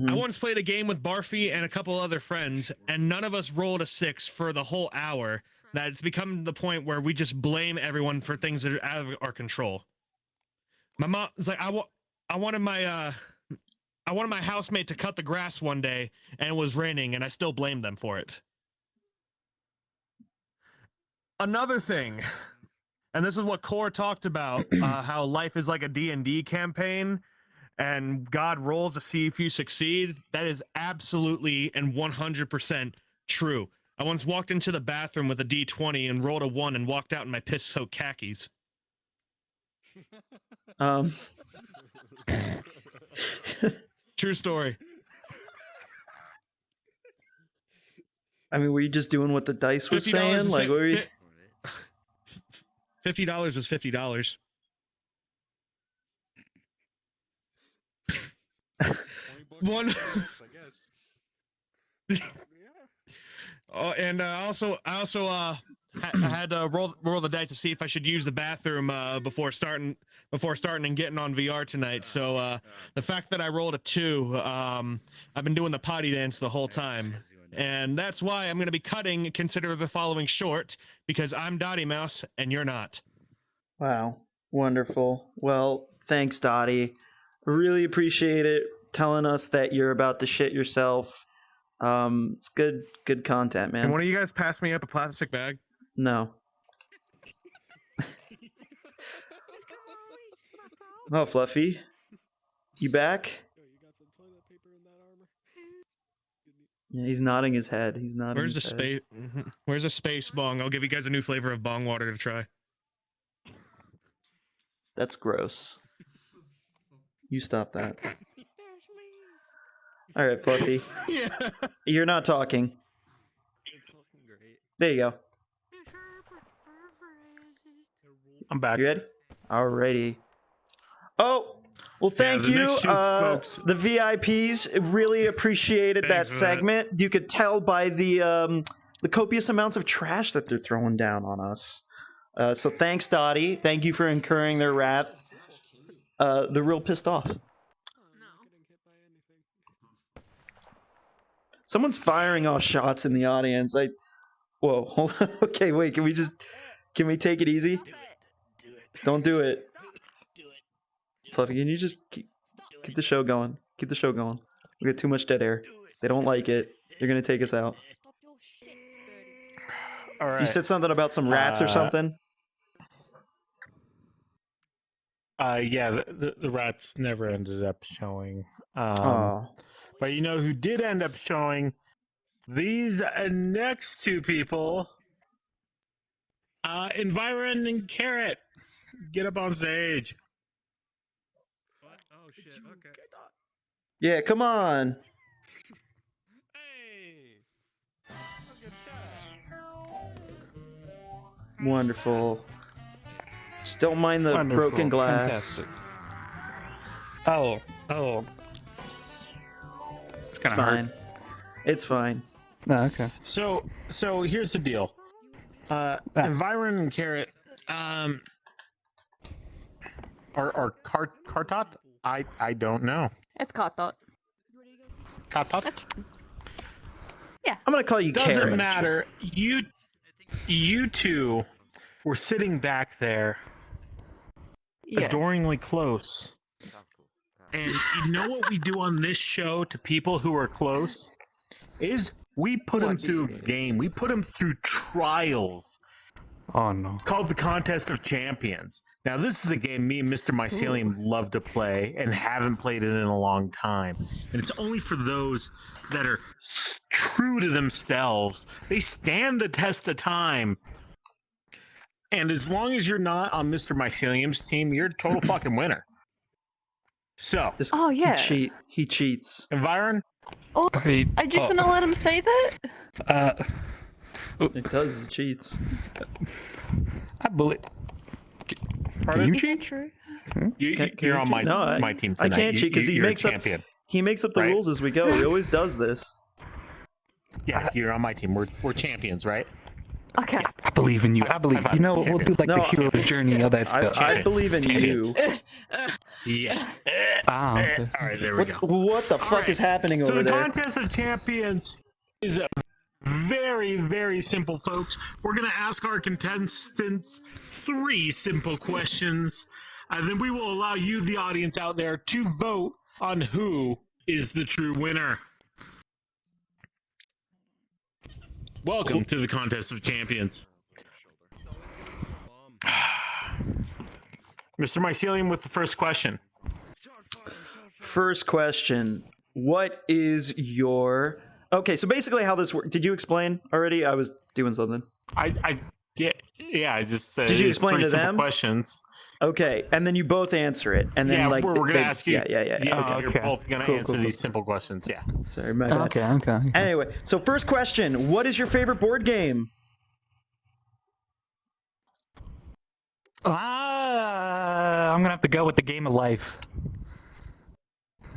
I once played a game with Barfy and a couple other friends, and none of us rolled a 6 for the whole hour. That it's become the point where we just blame everyone for things that are out of our control. My mom's like, I wanted my housemate to cut the grass one day, and it was raining, and I still blamed them for it. Another thing, and this is what Core talked about, how life is like a D&D campaign, and God rolls to see if you succeed. That is absolutely and 100% true. I once walked into the bathroom with a D20 and rolled a 1 and walked out in my piss-soaked khakis. True story. I mean, were you just doing what the dice was saying? Like, what were you... $50 was $50. One. Oh, and I also had to roll the dice to see if I should use the bathroom before starting and getting on VR tonight. So the fact that I rolled a 2, I've been doing the potty dance the whole time, and that's why I'm going to be cutting Consider the Following short, because I'm Dottie Mouse and you're not. Wow, wonderful. Well, thanks, Dottie. Really appreciate it telling us that you're about to shit yourself. It's good content, man. Can one of you guys pass me up a plastic bag? No. Oh, Fluffy, you back? Yeah, he's nodding his head. Where's the space? Where's a space bong? I'll give you guys a new flavor of bong water to try. That's gross. You stop that. All right, Fluffy. Yeah. You're not talking. There you go. I'm back. You ready? Alrighty. Oh, well, thank the you, next 2 folks. the VIPs. Really appreciated that Thanks for that. segment. You could tell by the copious amounts of trash that they're throwing down on us. So thanks, Dottie. Thank you for incurring their wrath. They're real pissed off. Someone's firing off shots in the audience. Whoa, hold on. Okay, wait, can we take it easy? Don't do it. Fluffy, can you just keep the show going? Keep the show going. We got too much dead air. They don't like it. They're gonna take us out. All right. You said something about some rats or something? Yeah, the rats never ended up showing. Oh. But you know who did end up showing? These next 2 people. Environ and Carrot. Get up on stage. What? Oh shit, okay. Yeah, come on. Hey! Wonderful. Just don't mind the Wonderful. broken glass. Fantastic. Oh. It's fine. It's fine. No, okay. So here's the deal. Environ and Carrot, or Cartot? I don't know. It's Katot. Cartot? I'm gonna call you Doesn't Karen. matter. You 2 were sitting back there, adoringly close. And you know what we do on this show to people who are close? Is we put them through a game. We put them through trials. Oh no. Called the Contest of Champions. Now, this is a game me and Mr. Mycelium love to play and haven't played it in a long time. And it's only for those that are true to themselves. They stand the test of time. And as long as you're not on Mr. Mycelium's team, you're a total fucking winner. So, Oh, yeah. He cheats. Environ? Oh, Okay, I just want to let him say that. It does. It cheats. I believe. Pardon? Can you Is that cheat? true? You're on my No, my team I tonight. can't cheat because You're a champion. he makes up the right? rules as we go. He always does this. Yeah, you're on my team. We're champions, right? Okay. I believe in you. I believe. You know, we'll do like No, the hero's journey, all that stuff. I believe in you. Yeah. Okay. All right, there we go. What the fuck is happening So over the there? contest of champions is very, very simple, folks. We're gonna ask our contestants 3 simple questions, and then we will allow you, the audience out there, to vote on who is the true winner. Welcome to the contest of champions. Mr. Mycelium with the first question. First question. What is your... Okay, so basically how this works... Did you explain already? I was doing something. I just said. Did you it's explain 3 to simple them? questions. Okay, and then you both answer it. And then We're gonna ask you. Yeah. You're okay. both gonna Cool, answer cool, these cool. simple questions. Yeah. Sorry, my bad. Okay. Anyway, so first question. What is your favorite board game? I'm gonna have to go with the game of life.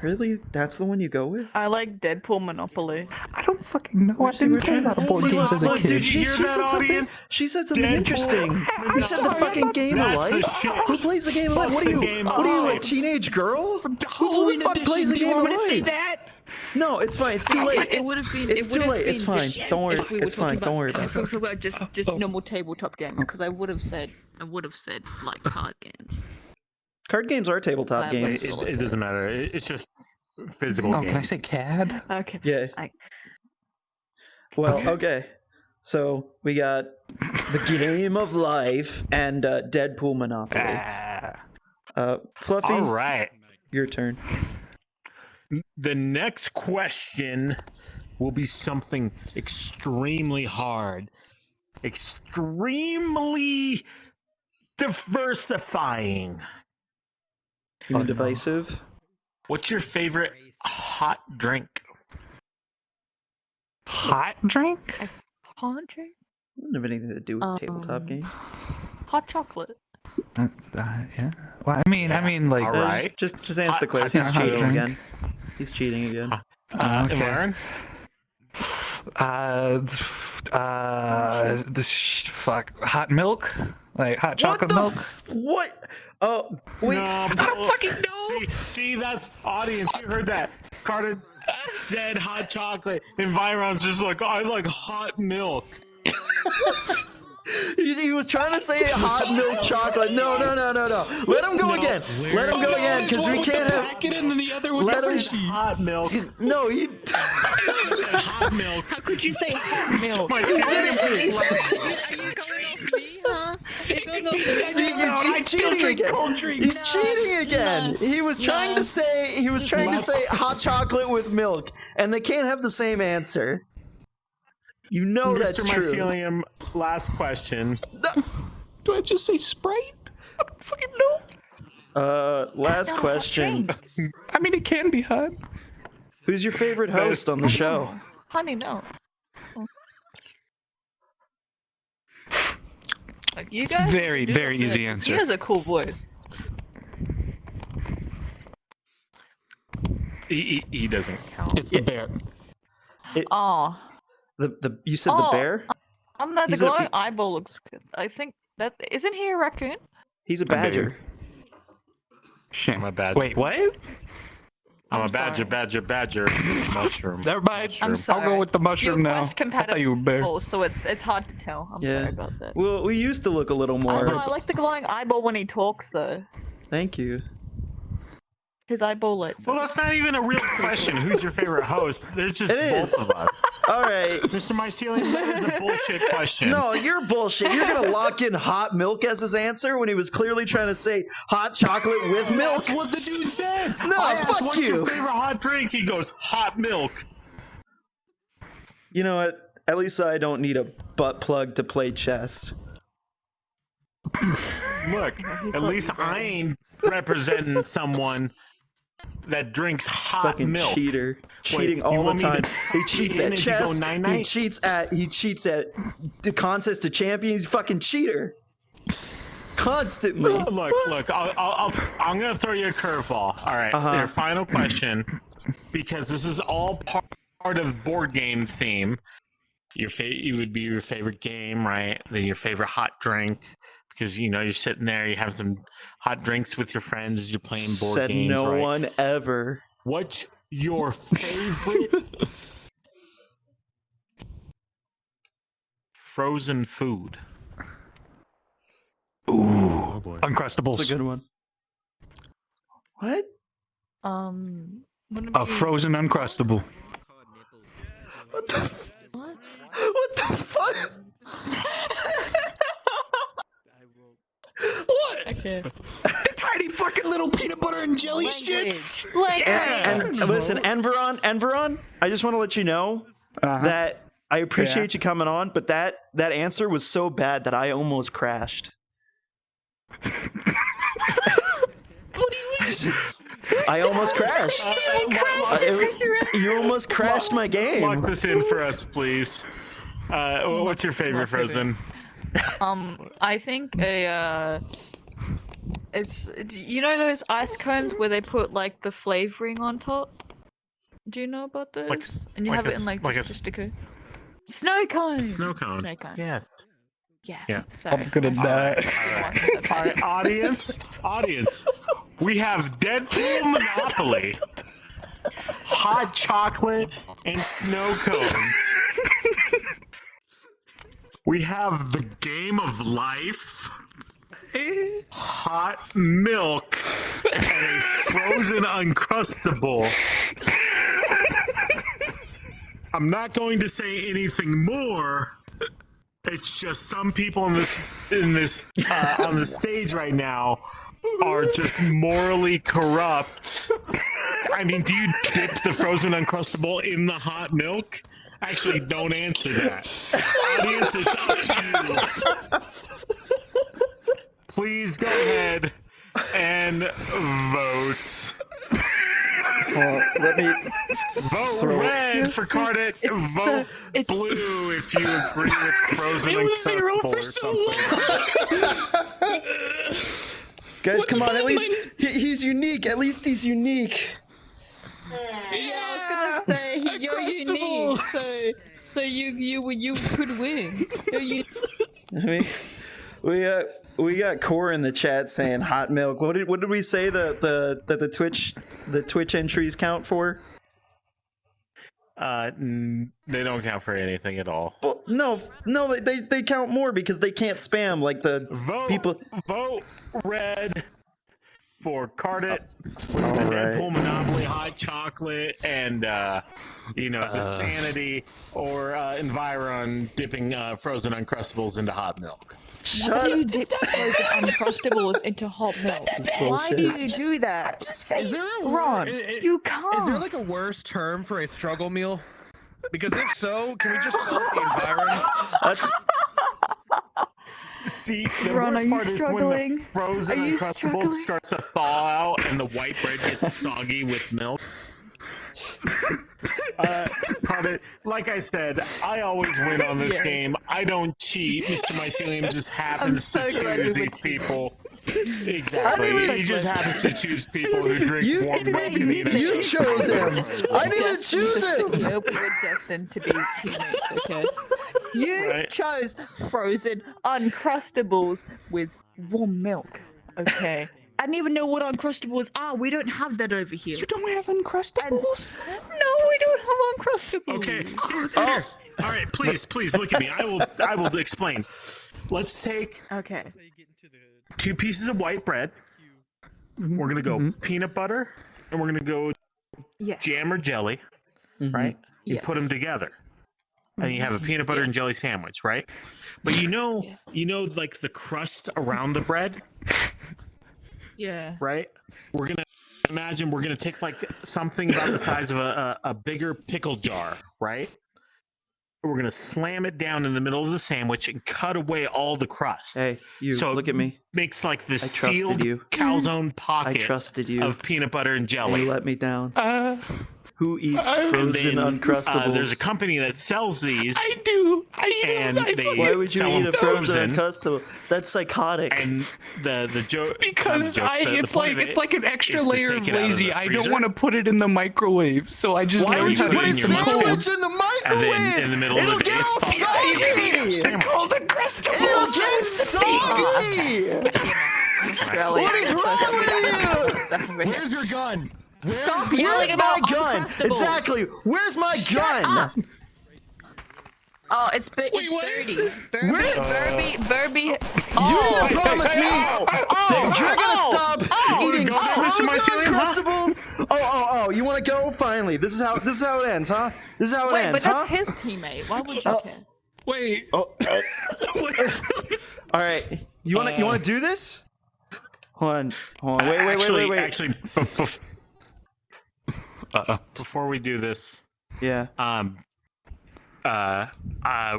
Really? That's the one you go with? I like Deadpool Monopoly. I don't fucking know. I See, we're didn't play a lot of board See, games as a look, kid. dude, Did you hear that, said something. audience? She said something Deadpool. interesting. You said the sorry, fucking game of That's the life. shit. Who plays the game of life? What are you? Game What are you, a life. teenage girl? Who the fuck plays the game of life? No, it's fine. It's too late. It would have been. It's it would too have late. It's been fine. just- Don't worry. if we were It's fine. talking Don't worry about, about if we were just normal tabletop games, because I would have said like card games. Card games are tabletop games. It doesn't matter. It's just physical Oh, games. can I say CAD? Okay. Yeah. Well, okay. So we got the game of life and Deadpool Monopoly. Fluffy, All right. your turn. The next question will be something extremely hard, extremely diversifying. You mean divisive? What's your favorite hot drink? Hot drink? Hot drink? Doesn't have anything to do with tabletop games. Hot chocolate. Yeah. Well, I mean, like. All right. Just answer the question. He's hot cheating drink. again. He's cheating again. Okay. Aaron? Fuck. Hot milk? Like hot chocolate milk? What? Oh, wait. No, I don't fucking know. See, that's audience. You heard that. Carter said hot chocolate. Environ's just like, I like hot milk. He was trying to say hot milk chocolate. No. Let him go again. Let him go again, because we can't have. Packet and then the other was Let him. Hot milk. No, he. Hot milk. How could you say hot milk? My He did it. Are you going off me, huh? You're going off me. See, he's cheating again. He's cheating again. He was trying to say. He was trying to say hot chocolate with milk, and they can't have the same answer. You know that's Mr. true. Mycelium, last question. Do I just say Sprite? I don't fucking know. Last question. I mean, it can be hot. Who's your favorite host on the show? Honey, no. Like, you guys. Very, do very look easy good. answer. He has a cool voice. He doesn't count. It's the bear. Oh. The you said the bear? I'm not. The He's a- glowing eyeball looks good. I think that isn't he a raccoon? He's a badger. Shit. I'm a badger. Wait, what? I'm a sorry. badger. Mushroom. Never mind. I'm sorry. I'll go with the mushroom You're now. quest I thought you were a bear. compatible, so it's hard to tell. I'm Yeah. sorry about that. Well, we used to look a little I, more. know, I like the glowing eyeball when he talks, though. Thank you. His eyeball lights. Well, that's not even a real question. Who's your favorite host? There's just It both is. of us. All right. Mr. Mycelium, that is a bullshit question. No, you're bullshit. You're gonna lock in hot milk as his answer when he was clearly trying to say hot chocolate with milk. That's what the dude said. No, I asked, fuck what's your you. favorite hot drink? He goes, hot milk. You know what? At least I don't need a butt plug to play chess. Look, he's at got least you, I brother. ain't representing someone that drinks hot Fucking milk. cheater. Cheating you all the want me to time. He cheats in at as you go chess. He night-night? cheats at the contest of champions. He's fucking cheater. Constantly. Look. I'm gonna throw you a curveball. All right. Your final question, because this is all part of board game theme. You would be your favorite game, right? Then your favorite hot drink, because you're sitting there, you have some hot drinks with your friends as you're playing board Said games. no right? one ever. What's your favorite frozen food? Ooh, Uncrustables. That's a good one. What? A frozen Uncrustable. What the? What the fuck? What? Okay. Tiny fucking little peanut butter and jelly shits. And listen, Enveron, I just want to let you know that I appreciate you coming on, but that answer was so bad that I almost crashed. I almost crashed. You almost crashed my game. Lock this in for us, please. What's your favorite frozen? I think it's those ice cones where they put like the flavoring on top. Do you know about those? And you have it in like just a sticker. Snow cone. A snow cone. Snow cone. Yes. Yeah. So I'm gonna die. All right, audience. We have Deadpool Monopoly, hot chocolate, and snow cones. We have the game of life, hot milk, and a frozen Uncrustable. I'm not going to say anything more. It's just some people in this on the stage right now are just morally corrupt. I mean, do you dip the frozen Uncrustable in the hot milk? Actually, don't answer that. Audience, it's up to you. Please go ahead and vote. Let me vote red for Cardit. Vote blue if you agree with frozen Uncrustable or something. Guys, come on! At least he's unique. At least he's unique. Yeah, I was gonna say you're unique, so you could win. I mean, we got Core in the chat saying hot milk. What did we say the Twitch entries count for? They don't count for anything at all. Well, no, they count more because they can't spam like the people. Vote red for Cardit with the Deadpool Monopoly hot chocolate and the Sanity, or Environ dipping frozen Uncrustables into hot milk. Why do you dip frozen Uncrustables into hot milk? Why do you do that? Is there a Ron, you can't. Is there like a worse term for a struggle meal? Because if so, can we just call it the Environ? That's. See, the Ron, worst are you part is when the struggling? frozen Are you Uncrustable struggling? starts to thaw out and the white bread gets soggy with milk. Like I said, I always win on this game. I don't cheat. Mr. Mycelium just happens to choose these people. Exactly. He just happens to choose people who drink warm milk and eat You chose him. I didn't even choose him. We were destined to be teammates, okay? You chose frozen Uncrustables with warm milk, okay? I didn't even know what Uncrustables are. We don't have that over here. You don't have Uncrustables? No, we don't have Uncrustables. Okay. All right. Please look at me. I will explain. Let's take 2 pieces of white bread. We're gonna go peanut butter, and we're gonna go jam or jelly. Right? You put them together, and you have a peanut butter and jelly sandwich. Right? But you know, like the crust around the bread. Yeah. Right? We're gonna take like something about the size of a bigger pickle jar, right? We're gonna slam it down in the middle of the sandwich and cut away all the crust. Hey, you So look at me. Makes like this I trusted sealed you. calzone I pocket trusted you. of peanut butter and And jelly. you let me down. Who eats And frozen then, Uncrustables? there's a company that sells these. I do. I eat And them. I they- fucking- Why would you sell eat them a frozen frozen. Uncrustable? That's psychotic. And the joke Because it's like an extra is to layer of take it out of lazy. the I don't freezer. want to put it in the microwave, so I just Why never would you have put it a in your mouth? sandwich in the And microwave? then in the middle It'll of the day, get all it's soggy. called Uncrustables. It'll get soggy. Australia. What is wrong with you? Where's your gun? Stop yelling Where's my about gun? Uncrustables. Exactly. Where's my gun? Oh, it's Birdie. Birdie. You need to promise me that you're gonna stop eating go down, Mr. frozen Mycelium, huh? Uncrustables. Oh! You want to go? Finally, this is how it ends, huh? This is how it Wait, ends, but huh? that's his teammate. Why would you care? Wait. Oh. All right. You want to do this? Hold on. Wait. Actually, before we do this, Yeah.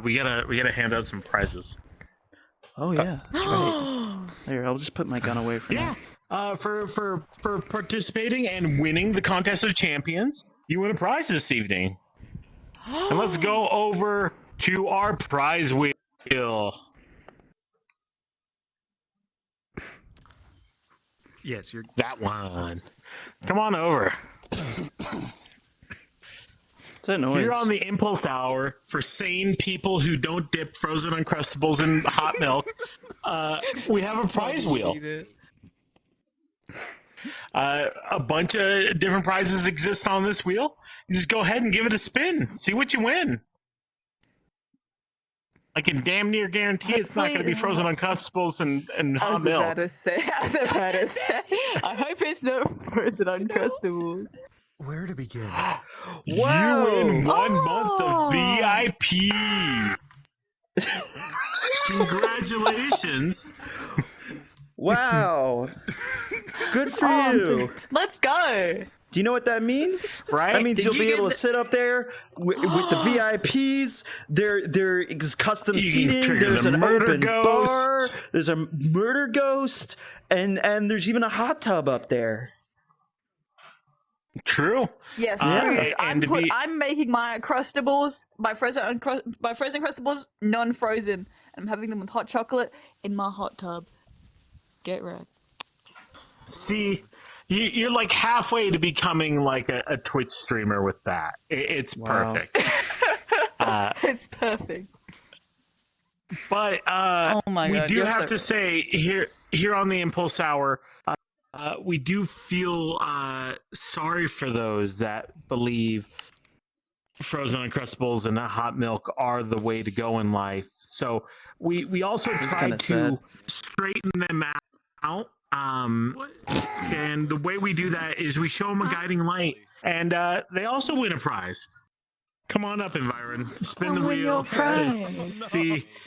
we gotta hand out some prizes. Oh yeah, that's right. Here, I'll just put my gun away for now. For participating and winning the contest of champions, you win a prize this evening. And let's go over to our prize wheel. Yes, you're. That one. Come on over. What's that noise? Here on the Impulse Hour, for sane people who don't dip frozen Uncrustables in hot milk, we have a prize wheel. A bunch of different prizes exist on this wheel. You just go ahead and give it a spin. See what you win. I can damn near guarantee it's not going to be frozen Uncrustables and hot milk. I was about to say. I hope it's not frozen Uncrustables. Where to begin? Whoa! You win 1 month of VIP. Congratulations. Wow. Good for you. Let's go. Do you know what that means? Right? That means Did you'll you be get able to the- sit up there with the VIPs. There is custom You can seating. trigger There's the an murder open ghost. bar. There's a murder ghost, and there's even a hot tub up there. True. Yes, Yeah. And I'm making my Uncrustables, my frozen Uncrustables, non-frozen. I'm having them with hot chocolate in my hot tub. Get wrecked. See, you're like halfway to becoming like a Twitch streamer with that. It's Wow. perfect. It's perfect. But Oh my we God, do you're have so to say here on the Impulse Hour, we do feel sorry for those that believe frozen Uncrustables and hot milk are the way to go in life. So we also It's try kinda to sad. straighten them out. And the way we do that is we show them a guiding light, and they also win a prize. Come on up, Environ. Spin the wheel.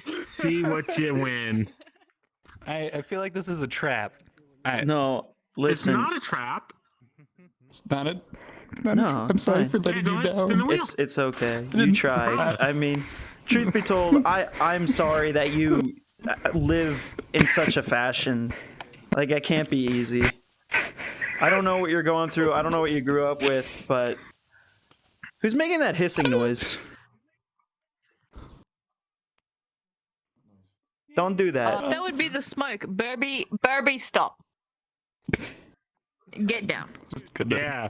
See what you win. I feel like this is a trap. No, listen. It's not a trap. It's not a. No, I'm sorry fine. for letting go you ahead, spin the down. wheel. It's okay. You tried. I mean, truth be told, I'm sorry that you live in such a fashion. Like, it can't be easy. I don't know what you're going through. I don't know what you grew up with, but who's making that hissing noise? Don't do that. That would be the smoke. Burby, stop. Get down. Yeah.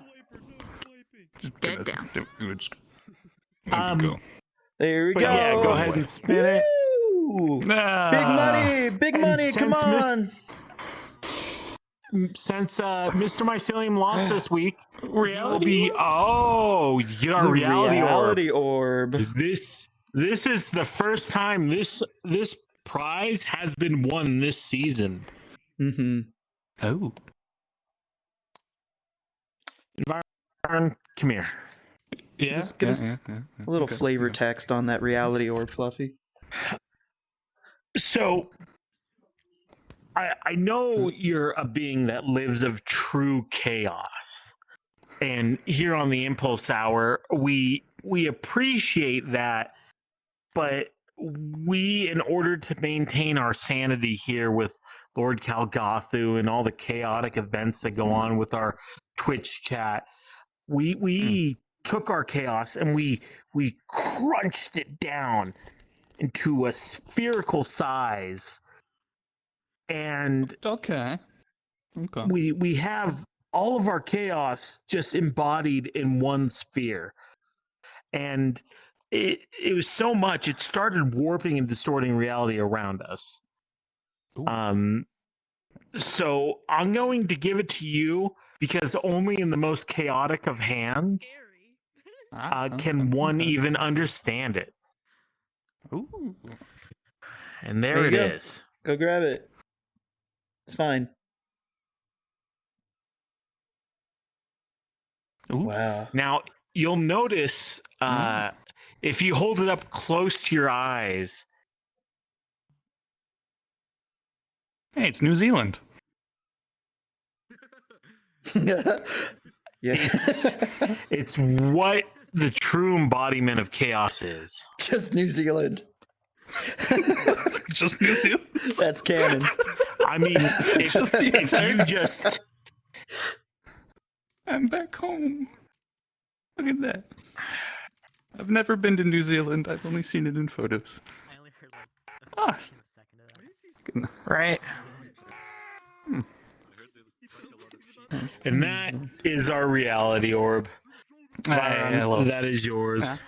Get down. There we But go. yeah, go ahead and spin it. Woo! Big money, come since on. Since Mr. Mycelium lost this week, Reality. you got a The reality orb. This is the first time this prize has been won this season. Mm-hmm. Oh. Environ, come here. Yeah. Give us a little flavor text on that reality orb, Fluffy. So, I know you're a being that lives of true chaos, and here on the Impulse Hour, we appreciate that but we, in order to maintain our sanity here with Lord Kalgothu and all the chaotic events that go on with our Twitch chat, we took our chaos and we crunched it down into a spherical size, and we have all of our chaos just embodied in one sphere, and it was so much it started warping and distorting reality around us. So I'm going to give it to you because only in the most chaotic of hands can one even understand it. Ooh. And there it is. Go grab it. It's fine. Ooh. Wow. Now, you'll notice if you hold it up close to your eyes. Hey, it's New Zealand. Yeah. It's what the true embodiment of chaos is. Just New Zealand. Just New Zealand? That's canon. I mean, if you just... I'm back home. Look at that. I've never been to New Zealand. I've only seen it in photos. I only heard like a second of that. Right. And that is our reality orb. I love that is yours.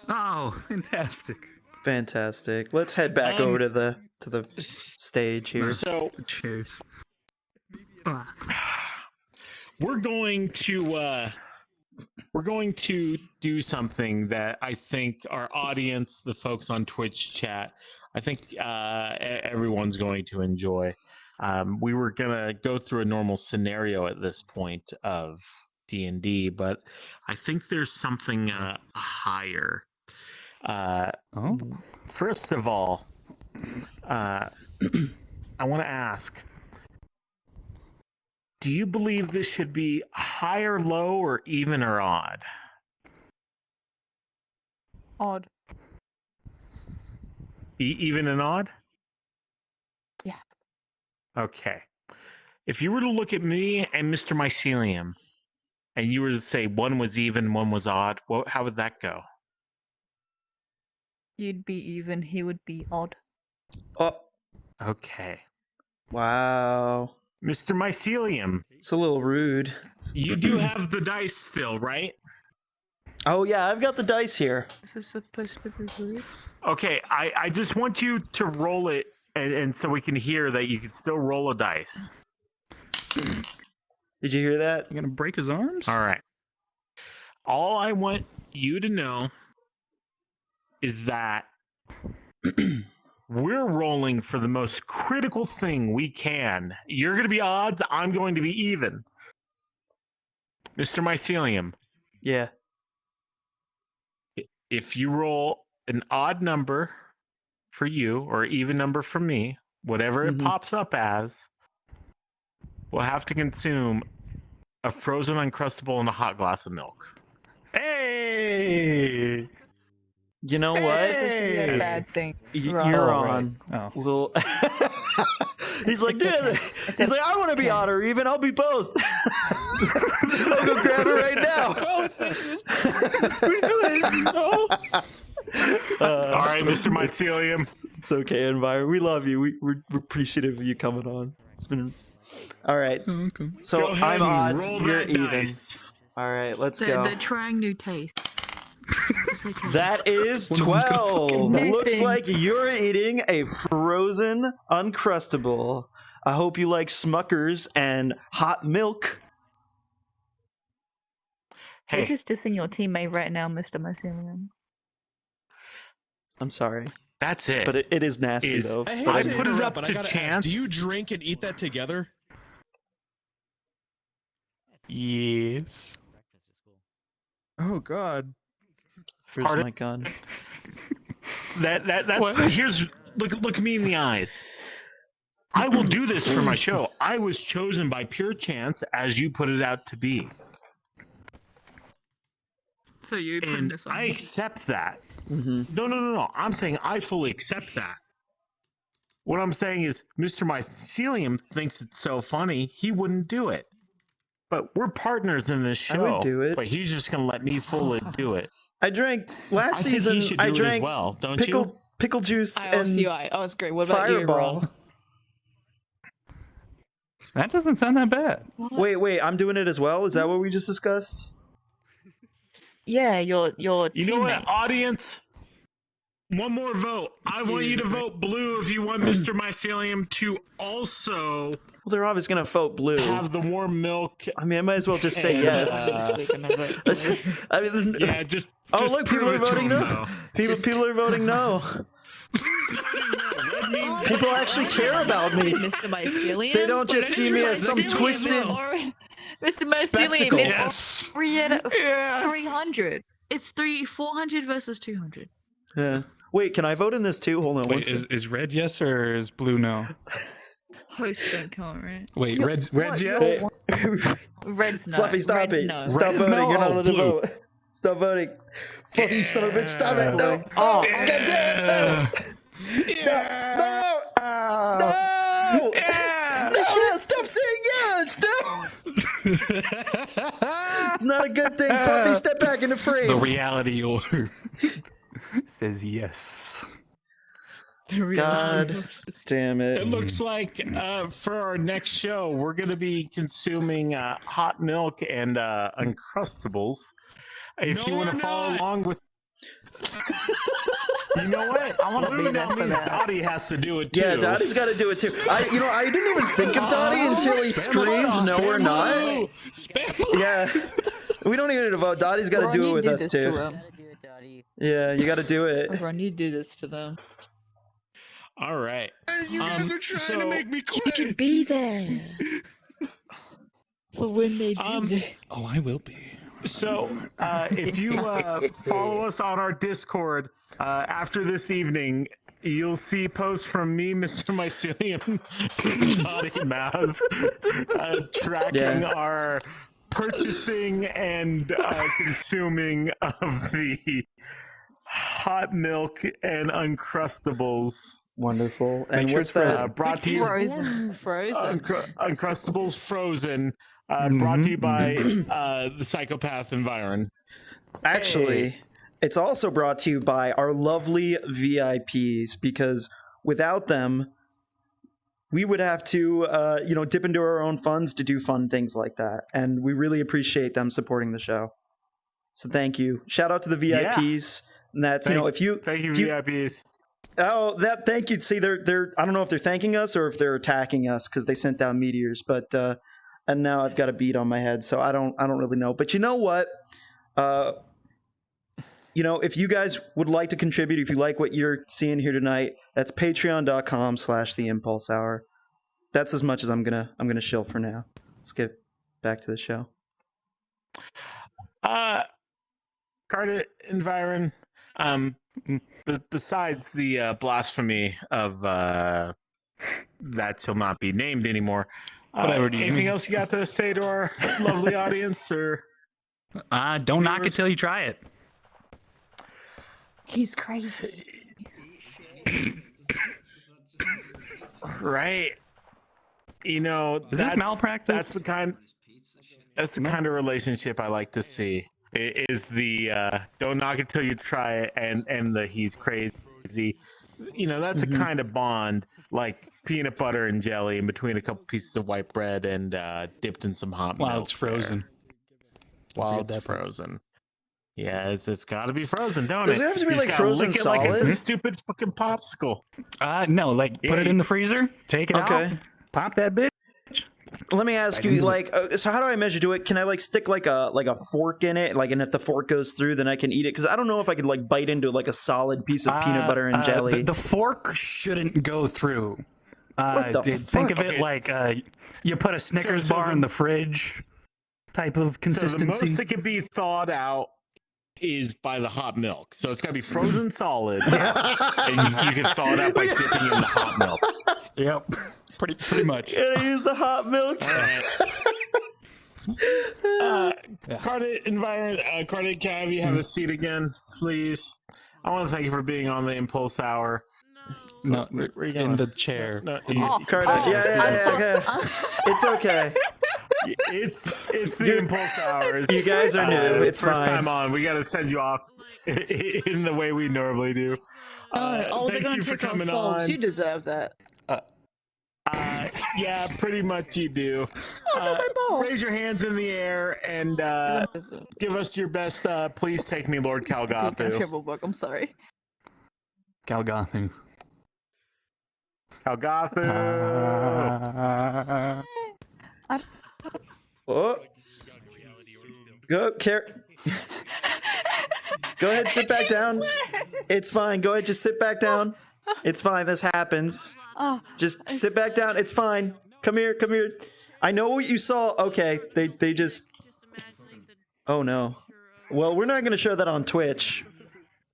Oh, fantastic. Fantastic. Let's head back over to the stage here. So, cheers. We're going to do something that I think our audience, the folks on Twitch chat, I think everyone's going to enjoy. We were gonna go through a normal scenario at this point of D&D, but I think there's something higher. First of all, I want to ask, do you believe this should be high or low or even or odd? Odd. Even and odd? Yeah. Okay. If you were to look at me and Mr. Mycelium, and you were to say one was even, one was odd, how would that go? You'd be even, he would be odd. Oh. Okay. Wow. Mr. Mycelium. It's a little rude. You do have the dice still, right? Oh, yeah, I've got the dice here. This is supposed to be rude. Okay, I just want you to roll it, and so we can hear that you can still roll a dice. Did you hear that? You gonna break his arms? All right. All I want you to know is that we're rolling for the most critical thing we can. You're going to be odds, I'm going to be even. Mr. Mycelium. Yeah. If you roll an odd number for you or even number for me, whatever it pops up as, we'll have to consume a frozen Uncrustable and a hot glass of milk. Hey! You know what? Hey! A bad thing. You're on. Oh. We'll... He's like, dude. He's like, I want to be odd or even. I'll be both. I'll go grab it right now. Oh, it's pretty good. Oh. All right, Mr. Mycelium. It's okay, Envire. We love you. We're appreciative of you coming on. It's been... All right. Okay. So Go ahead I'm and odd. roll You're that even. dice. All right, let's go. They're trying new tastes. That is 12. Looks like you're eating a frozen Uncrustable. I hope you like Smuckers and hot milk. You're Hey, just dissing your teammate right now, Mr. Mycelium. I'm sorry, that's it. but it is nasty though. I hate I to put it interrupt, up but to I gotta chance. ask, do you drink and eat that together? Yes. Oh God. Where's Pardon? my gun? That's What? here's look me in the eyes. I will do this for my show. I was chosen by pure chance, as you put it out to be. So you put And this on I me. accept that. No. I'm saying I fully accept that. What I'm saying is Mr. Mycelium thinks it's so funny, he wouldn't do it. But we're partners in this show. I would do it. But he's just going to let me fully do it. I drank last I think season. he should do I it drank as well, don't you? pickle juice I and asked you. I was great. What about Fireball. you, Ron? That doesn't sound that bad. Wait, I'm doing it as well? Is that what we just discussed? Yeah, your You know what, audience? One more vote. I want you to vote blue if you want Mr. Mycelium to also... Well, they're obviously going to vote blue. Have the warm milk. I mean, I might as well just say yes. I mean, yeah, just look, people are voting no. People are voting no. People actually care about me. Mr. Mycelium. They don't just see me as some twisted Mr. Mycelium. spectacle. It's 300. It's 400 versus 200. Yeah. Wait, can I vote in this too? Hold on. Wait, is red yes or is blue no? Hosts don't count, right? Wait, red's yes? Red's no. Fluffy, stop Red's it. no. Stop Red's voting. no? You're not Oh, allowed to blue. vote. Stop voting. Fluffy, you son of a bitch. Stop it. No. Oh, God damn it. No. No. No, stop saying yes. No. Not a good thing. Fluffy, step back in the frame. The reality order says yes. God damn it. It looks like for our next show, we're going to be consuming hot milk and Uncrustables. If you want to follow along with... You know what? I want to be there for that. Dottie has to do it too. Yeah, Dottie's got to do it too. I didn't even think of Dottie until he screamed, "No, we're not." Yeah, we don't even need to vote. Dottie's got to do it with us too. Yeah, you got to do it. Ron, you do this to them. All right. You guys are trying to make me quit. You can be there. For when they do Oh, I will be. So, if you follow us on our Discord after this evening, you'll see posts from me, Mr. Mycelium, Dottie Mouse, tracking our purchasing and consuming of the hot milk and Uncrustables. Wonderful. And Make sure what's it's, that? Brought to you, Frozen. Uncrustables Frozen. Brought to you by the Psychopath Environ. Actually, it's also brought to you by our lovely VIPs, because without them, we would have to, dip into our own funds to do fun things like that. And we really appreciate them supporting the show. So thank you. Shout out to the VIPs. And that's, Thank you, VIPs. Oh, thank you. See, they're I don't know if they're thanking us or if they're attacking us because they sent down meteors, but and now I've got a bead on my head, so I don't really know. But you know what? If you guys would like to contribute, if you like what you're seeing here tonight, that's patreon.com/theimpulsehour. That's as much as I'm gonna shill for now. Let's get back to the show. Carta Environ, besides the blasphemy of that shall not be named anymore, anything else you got to say to our lovely audience? Or don't knock it till you try it. He's crazy. Right. Is this malpractice? That's the kind of relationship I like to see. It is the don't knock it till you try it, and the he's crazy. That's a kind of bond, like peanut butter and jelly in between a couple pieces of white bread and dipped in some hot milk. While it's frozen. While it's frozen. Yeah, it's got to be frozen, don't Does it? it have to be You just like gotta frozen lick it like solid? a stupid fucking popsicle. No, put it in the freezer, take it out, pop that bitch. Let me ask you, so how do I measure to it? Can I stick like a fork in it, and if the fork goes through, then I can eat it? Because I don't know if I could bite into a solid piece of peanut butter and jelly. The fork shouldn't go through. What the Think fuck? of it like you put a Snickers bar in the fridge type of consistency. So the most that can be thawed out is by the hot milk. So it's got to be frozen solid, and you can thaw it out by dipping in the hot milk. Yep. Pretty much. Gotta use the hot milk. Carded Environment, Carded Cav, you have a seat again, please. I want to thank you for being on the Impulse Hour. No, where are you in going? the chair. No, Carded, yeah, okay. It's okay. It's the Impulse Hour. You guys are new. It's first fine. time on. We got to send you off in the way we normally do. They're Thank gonna you for take our coming souls. on. You deserve that. Yeah, pretty much you do. Raise your hands in the air and give us your best. Please take me, Lord Calgathu. I'm sorry. Calgathu. Calgathu. Oh. Go, Go ahead, sit back down. It's fine. Go ahead, just sit back down. It's fine. This happens. Just sit back down. It's fine. Come here. Come here. I know what you saw. Okay, they just. Oh no. Well, we're not going to show that on Twitch,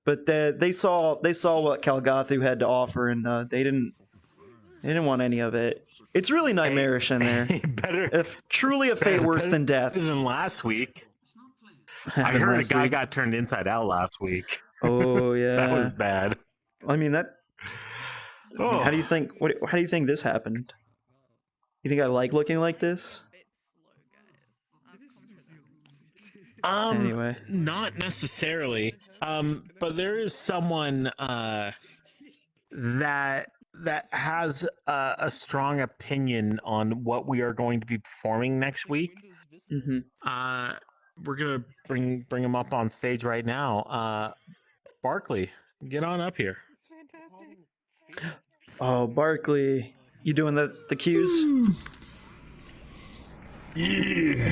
but they saw what Calgathu had to offer, and they didn't want any of it. It's really nightmarish in there. Truly a fate worse than death. Than last week. I heard a guy got turned inside out last week. Oh yeah, that was bad. I mean that. Oh. How do you think? How do you think this happened? You think I like looking like this? Anyway, not necessarily. But there is someone that has a strong opinion on what we are going to be performing next week. Mm-hmm. We're gonna bring him up on stage right now. Barkley, get on up here. Oh, Barkley, you doing the cues? Yeah.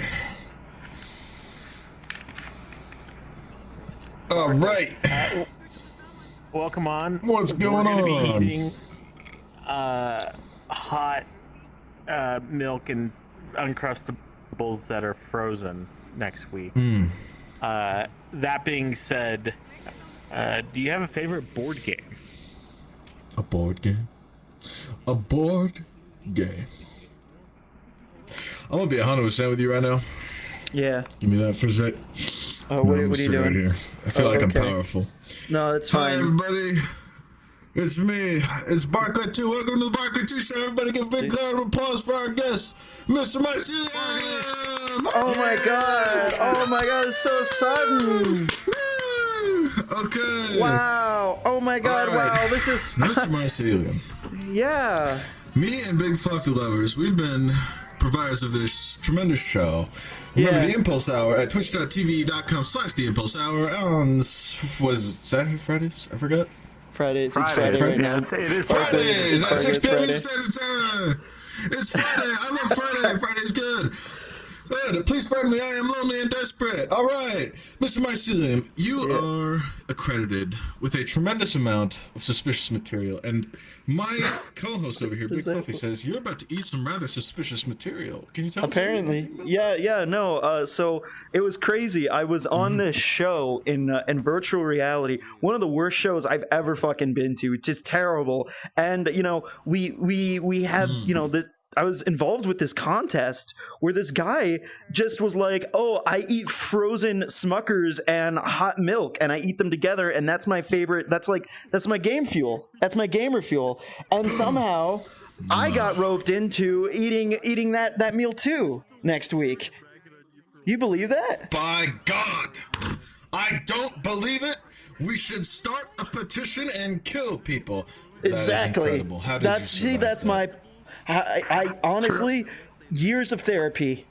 All right. Welcome on. What's going We're gonna on? be eating hot milk and Uncrustables that are frozen next week. That being said, do you have a favorite board game? A board game? A board game. I'm gonna be 100% with you right now. Yeah. Give me that for a sec. Oh, what are you doing? Right here. I feel like okay. I'm powerful. No, it's fine. Hi, everybody. It's me. It's Barkley 2. Welcome to the Barkley 2 show. Everybody give a big round of applause for our guest, Mr. MacLeod. Oh my god. Oh my god, it's so sudden. Okay. Wow. Oh my god, wow. This is Mr. MacLeod. Yeah. Me and Big Fluffy Lovers, we've been providers of this tremendous show. Remember the Impulse Hour at twitch.tv.com/the Impulse Hour on, what is it, Saturday, Fridays? I forgot. Fridays. It's Friday right now. It is Fridays. It's At 6 p.m. Friday. Eastern Time. It's Friday. I love Friday. Friday's good. Good. Please find me. I am lonely and desperate. All right. Mr. Mycelium, you are accredited with a tremendous amount of suspicious material. And my co-host over here, Big Fluffy, says you're about to eat some rather suspicious material. Can you tell Apparently. Yeah, no. So it was crazy. I was on this show in virtual reality. One of the worst shows I've ever fucking been to. It's just terrible. And, you know, we had, you know, I was involved with this contest where this guy just was like, oh, I eat frozen Smuckers and hot milk and I eat them together. And that's my favorite. That's my game fuel. That's my gamer fuel. And somehow I got roped into eating that meal too next week. You believe that? By God, I don't believe it. We should start a petition and kill people. Exactly. That's my. I honestly, years of therapy.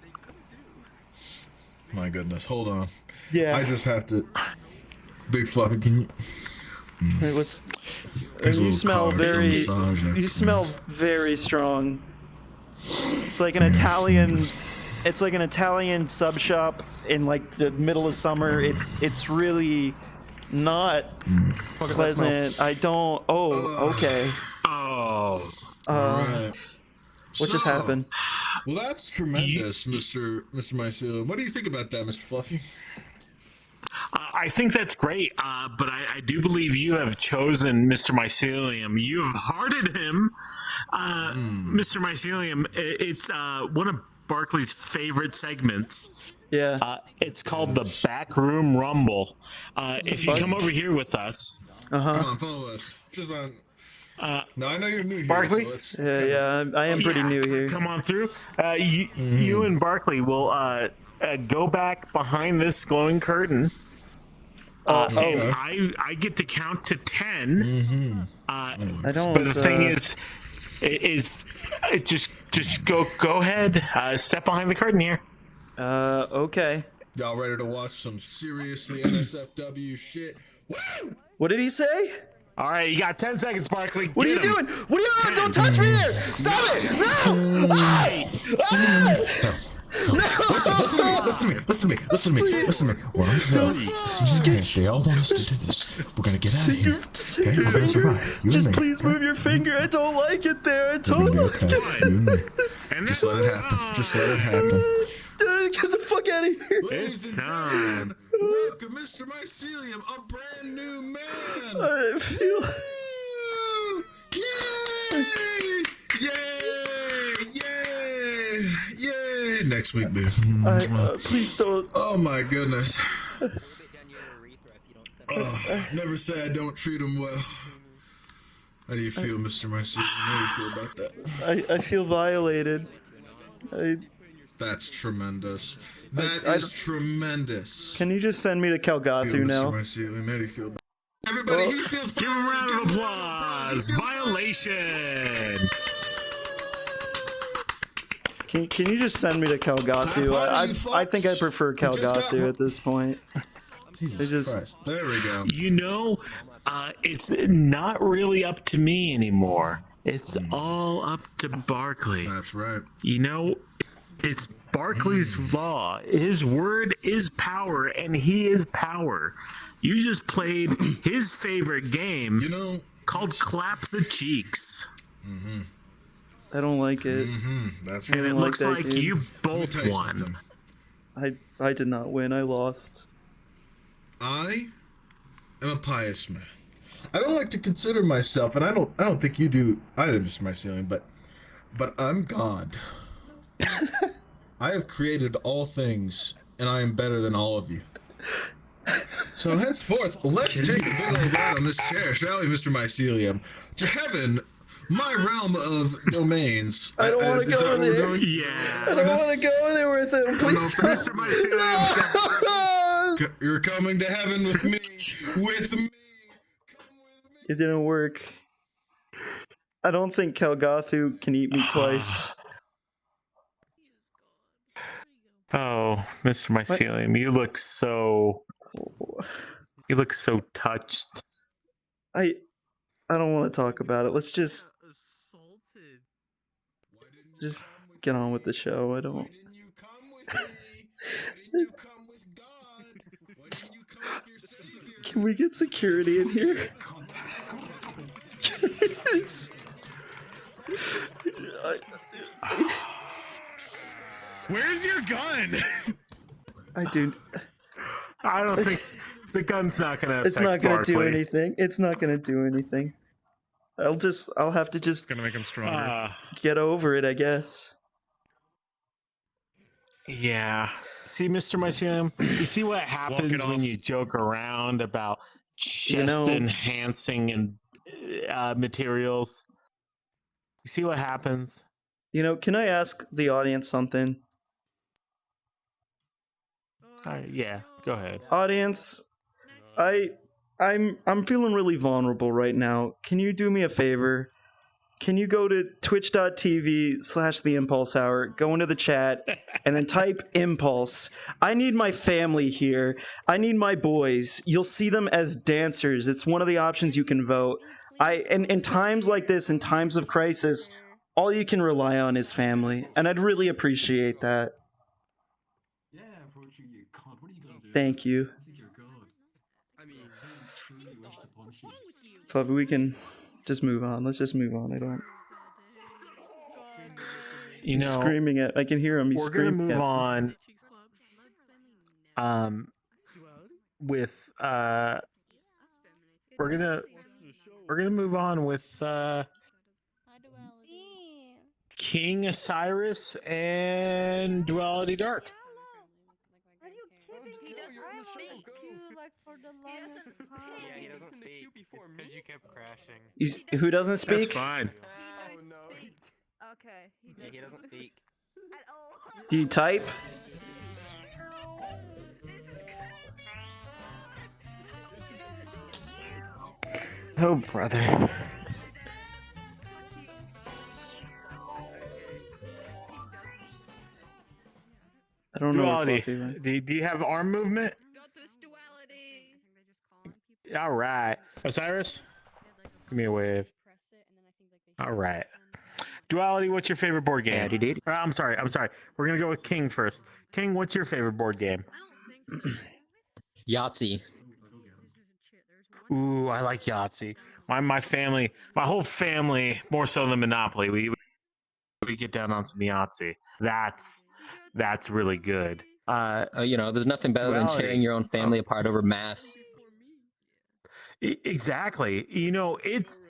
My goodness, hold on. Yeah. I just have to. Big Fluffy, can you? It was. There's a You little smell card for very. massage next You to smell very strong. It's like an Italian. It's like an Italian sub shop in like the middle of summer. It's really not pleasant. I don't. Oh, okay. Oh. Alright. What just happened? Well, that's tremendous, Mr. Mycelium. What do you think about that, Mr. Fluffy? I think that's great, but I do believe you have chosen Mr. Mycelium. You have hearted him. Mr. Mycelium, it's one of Barkley's favorite segments. Yeah. It's called the Backroom Rumble. If you fuck? come over here with us, Come on, follow us. Just about. No, I know you're new here. Barkley? So let's Yeah, I am pretty new here. Come on through. You and Barkley will go back behind this glowing curtain. And I get to count to 10. I don't. But the thing is just go ahead. Step behind the curtain here. Okay. Y'all ready to watch some seriously NSFW shit? Woo! What did he say? All right, you got 10 seconds, Barkley. What are you doing? What are you doing? Don't touch me there! Stop it! No! Listen to me. What I'm saying, they all want us to do this. We're gonna get out of here. Just take your finger. Just please move your finger. I don't like it there. I don't like it. Just let it happen. Get the fuck out of here. It's time. Welcome, Mr. Mycelium, a brand new man. I feel. Yay! Next week, babe. Please don't. Oh my goodness. Never say I don't treat him well. How do you feel, Mr. Mycelium? How do you feel about that? I feel violated. That's tremendous. That is tremendous. Can you just send me to Kalgathu now? Mr. Mycelium, how do you feel about everybody? He feels Give him a round of applause. Violation. Can you just send me to Kalgathu? I think I prefer Kalgathu at this point. Christ. There we go. You know, it's not really up to me anymore. It's all up to Barkley. That's right. You know, it's Barkley's law. His word is power, and he is power. You just played his favorite game, called Clap the Cheeks. I don't like it. That's right. And it looks like you both won. I did not win. I lost. I am a pious man. I don't like to consider myself, and I don't think you do either, Mr. Mycelium, but I'm God. I have created all things, and I am better than all of you. So henceforth, let's take a big old ride on this chair, shall we, Mr. Mycelium? To heaven, my realm of domains. I don't want to go there. Yeah. I don't want to go there with him. Please don't. Mr. Mycelium. You're coming to heaven with me. With me. It didn't work. I don't think Kalgathu can eat me twice. Oh, Mr. Mycelium, you look so touched. I don't want to talk about it. Let's just get on with the show. I don't. Can we get security in here? Where's your gun? I do. I don't think the gun's not gonna. It's not gonna Barkley. do anything. It's not gonna do anything. I'll have to just. It's gonna make him stronger. Get over it, I guess. Yeah. See, Mr. Mycelium, you see what happens when you joke around about chest enhancing and materials. You see what happens? Can I ask the audience something? Yeah, go ahead. Audience, I'm feeling really vulnerable right now. Can you do me a favor? Can you go to twitch.tv/the Impulse Hour, go into the chat, and then type Impulse. I need my family here. I need my boys. You'll see them as dancers. It's one of the options you can vote. In times like this, in times of crisis, all you can rely on is family, and I'd really appreciate that. Thank you. Fluffy, we can just move on. Let's just move on. I don't. He's screaming at. I can hear him. He's screaming. We're gonna move on. With we're gonna move on with King Osiris and Duality Dark. Are you kidding me? I will make you like for the longest time. Yeah, he doesn't speak. It's because you kept crashing. Who doesn't That's speak? fine. Oh no. Okay. Yeah, he doesn't speak. At all. Do you type? Oh, brother. I don't know. Duality. Fluffy went. Do you have arm movement? All right. Osiris, give me a wave. All right. Duality, what's your favorite board game? I'm sorry. We're going to go with King first. King, what's your favorite board game? Yahtzee. Ooh, I like Yahtzee. My family, my whole family, more so than Monopoly. We get down on some Yahtzee. That's really good. You know, there's nothing better than tearing your own family apart over math. Exactly. You know, it's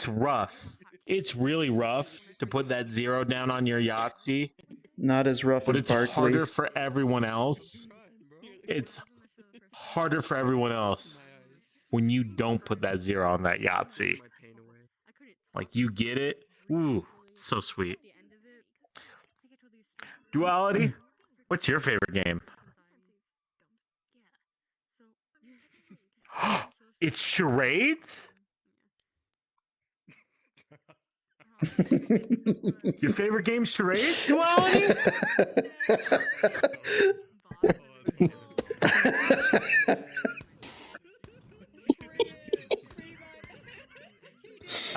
rough. It's really rough to put that 0 down on your Yahtzee. Not as rough But as it's Barkley. harder for everyone else. It's harder for everyone else when you don't put that 0 on that Yahtzee. Like, you get it. Ooh, it's so sweet. Duality, what's your favorite game? It's charades? Your favorite game's charades, Duality?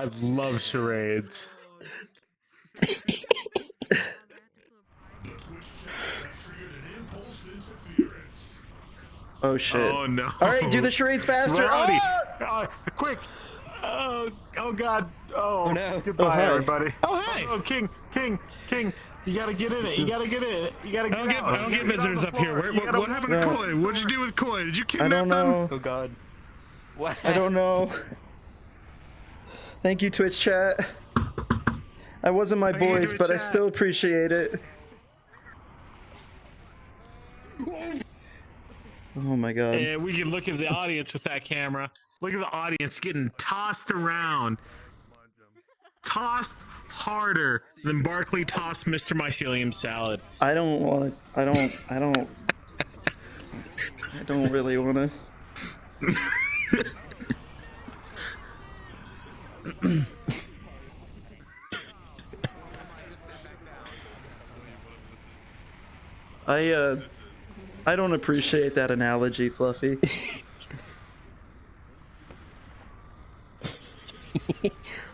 I love charades. Oh shit. Oh no. All right, do the charades faster. Duality. Oh! Quick. Oh god. Oh no. Goodbye, Oh, hi. everybody. Oh, hey. Oh, King. You gotta get in it. You gotta get in it. You gotta get I don't get visitors up here. What happened to No. Koi? What'd you do with Koi? Did you I kidnap don't them? know. Oh god. What? I don't know. Thank you, Twitch chat. I wasn't my Thank you, boys, Twitch but I chat. still appreciate it. Oh my god. And we can look at the audience with that camera. Look at the audience getting tossed around. Tossed harder than Barkley tossed Mr. Mycelium salad. I don't want to. I don't really want to. I don't appreciate that analogy, Fluffy.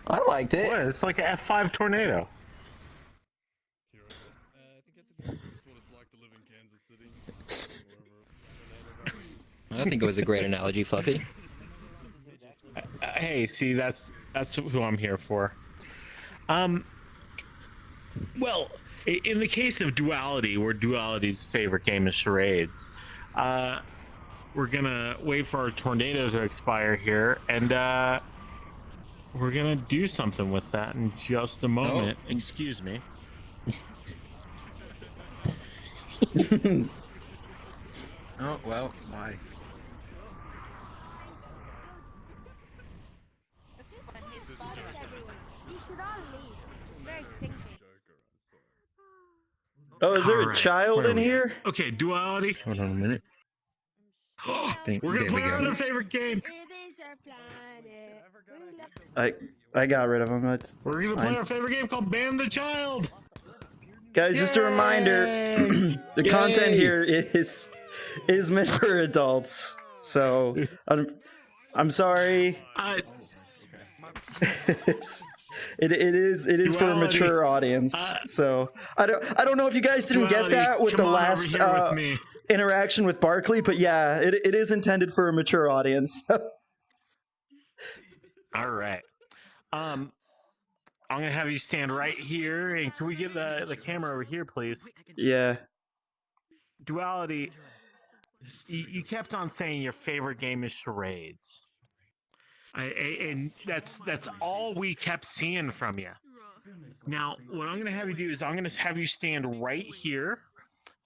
I liked it. What? It's like an F5 tornado. I think it was a great analogy, Fluffy. Hey, see, that's who I'm here for. Well, in the case of Duality, where Duality's favorite game is charades, we're gonna wait for our tornado to expire here, and we're gonna do something with that in just a moment. Oh. Excuse me. Oh, well, why? Oh, is there All a right, child where are in we at? here? Okay, Duality. Hold on a minute. We're gonna play our other favorite game. I got rid of him. That's We're gonna fine. play our favorite game called Ban the Child. Guys, just a reminder: Yay! the content here is meant for adults. So I'm sorry. It is for a Duality. mature audience. So I don't know if you guys didn't get Duality, that with come the on over last here with me. interaction with Barkley, but yeah, it is intended for a mature audience. All right. I'm gonna have you stand right here, and can we get the camera over here, please? Yeah. Duality, you kept on saying your favorite game is charades, and that's all we kept seeing from you. Now, what I'm going to have you do is I'm going to have you stand right here.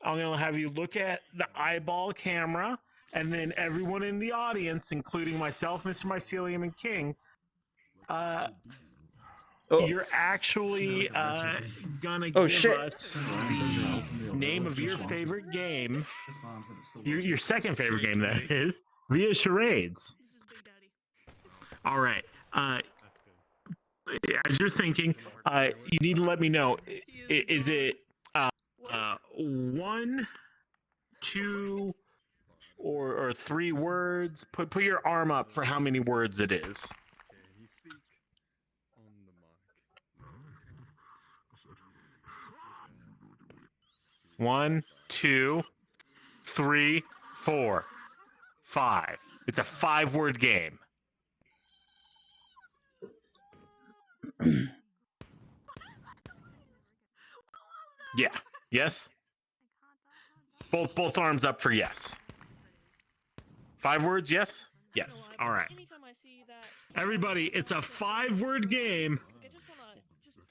I'm going to have you look at the eyeball camera, and then everyone in the audience, including myself, Mr. Mycelium, and King, you're actually gonna give us the name of your favorite game, your second favorite game, that is, via charades. All right. As you're thinking, you need to let me know. Is it 1, 2, or 3 words? Put your arm up for how many words it is. 1, 2, 3, 4, 5. It's a 5-word game. Yeah. Yes? Both arms up for yes. 5 words, yes? Yes. All right. Everybody, it's a 5-word game,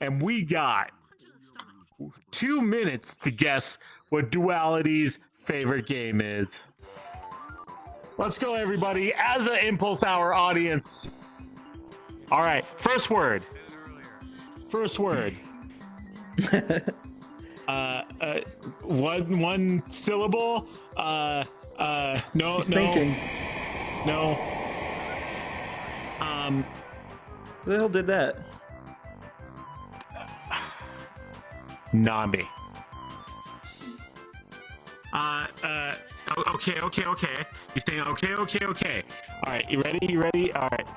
and we got 2 minutes to guess what Duality's favorite game is. Let's go, everybody, as an Impulse Hour audience. All right, first word. One syllable. No. He's thinking. No. Who the hell did that? Nami. Okay. He's saying okay. All right, you ready? All right.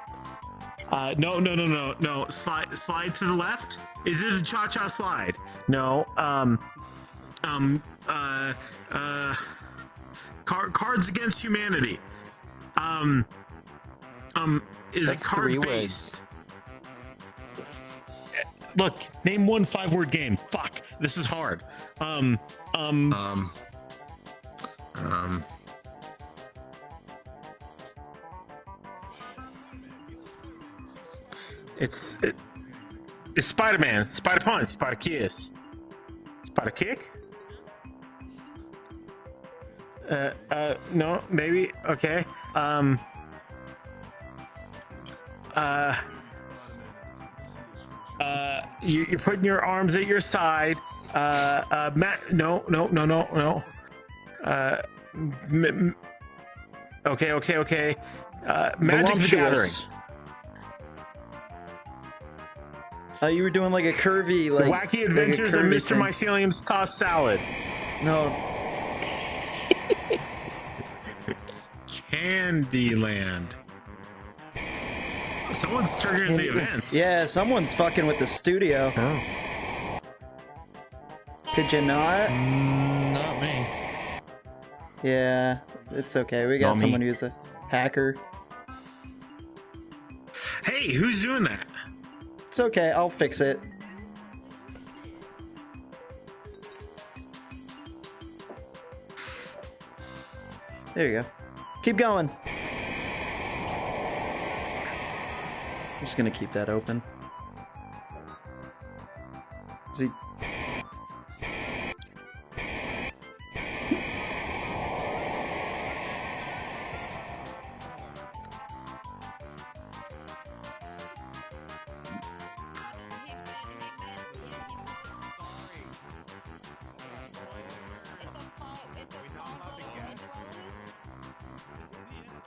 No. Slide to the left. Is it a cha-cha slide? No. Cards Against Humanity. Is That's it card 3 based? Look, name one 5-word game. Fuck, this is hard. It's Spider-Man, Spider-Punch, Spider-Kiss, Spider-Kick. No, maybe. Okay. You're putting your arms at your side. Matt, no. Okay. Magic the Gathering. You were doing like a curvy, like The Wacky Adventures of Mr. thing. Mycelium's Tossed Salad. No. Candyland. Someone's triggering the events. Yeah, someone's fucking with the studio. Oh. Could you not? Not me. Yeah, it's okay. We got Not me. someone who's a hacker. Hey, who's doing that? It's okay. I'll fix it. There you go. Keep going. I'm just gonna keep that open. Is he...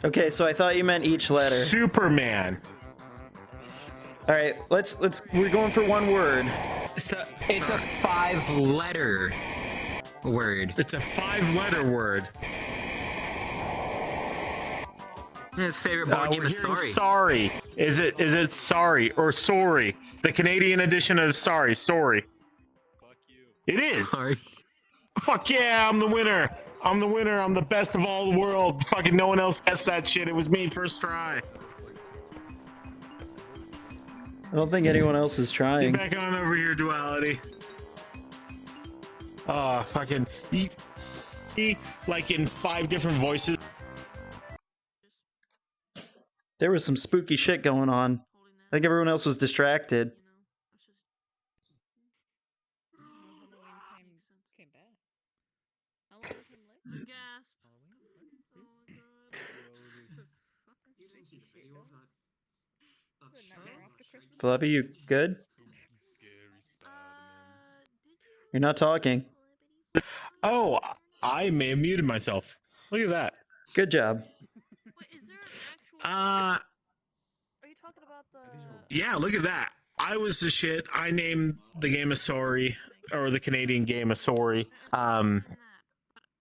Okay, so I thought you meant each letter. Superman. All right, let's. We're going for one word. So it's a 5-letter word. It's a 5-letter word. His favorite board game we're is hearing Sorry. Sorry. Is it Sorry or Sorry? The Canadian edition of Sorry. It is. Sorry. Fuck yeah, I'm the winner. I'm the best of all the world. Fucking no one else guessed that shit. It was me first try. I don't think anyone else is trying. Get back on over here, Duality. Oh, fucking... Like in 5 different voices. There was some spooky shit going on. I think everyone else was distracted. Fluffy, you good? You're not talking. Oh, I may have muted myself. Look at that. Good job. Uh, Are you talking about the? yeah, look at that. I was the shit. I named the game of Sorry, or the Canadian game of Sorry.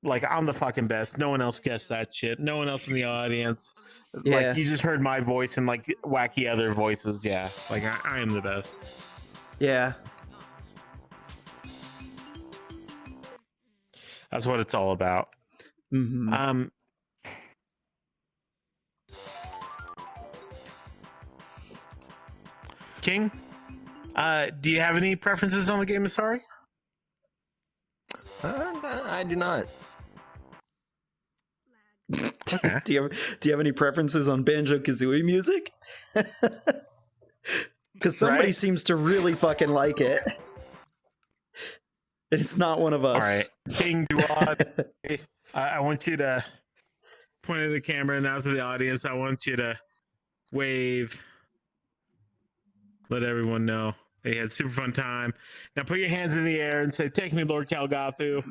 Like, I'm the fucking best. No one else guessed that shit. No one else in the audience. Yeah. Like, you just heard my voice and, like, wacky other voices. Yeah. Like, I am the best. Yeah. That's what it's all about. Mm-hmm. King, do you have any preferences on the game of Sorry? I do not. Okay. do you have any preferences on Banjo-Kazooie music? Because somebody seems to really fucking like it. It's not one of us. All right. King Duad, I want you to point at the camera and out to the audience. I want you to wave. Let everyone know they had super fun time. Now put your hands in the air and say, "Take me, Lord Kalgathu."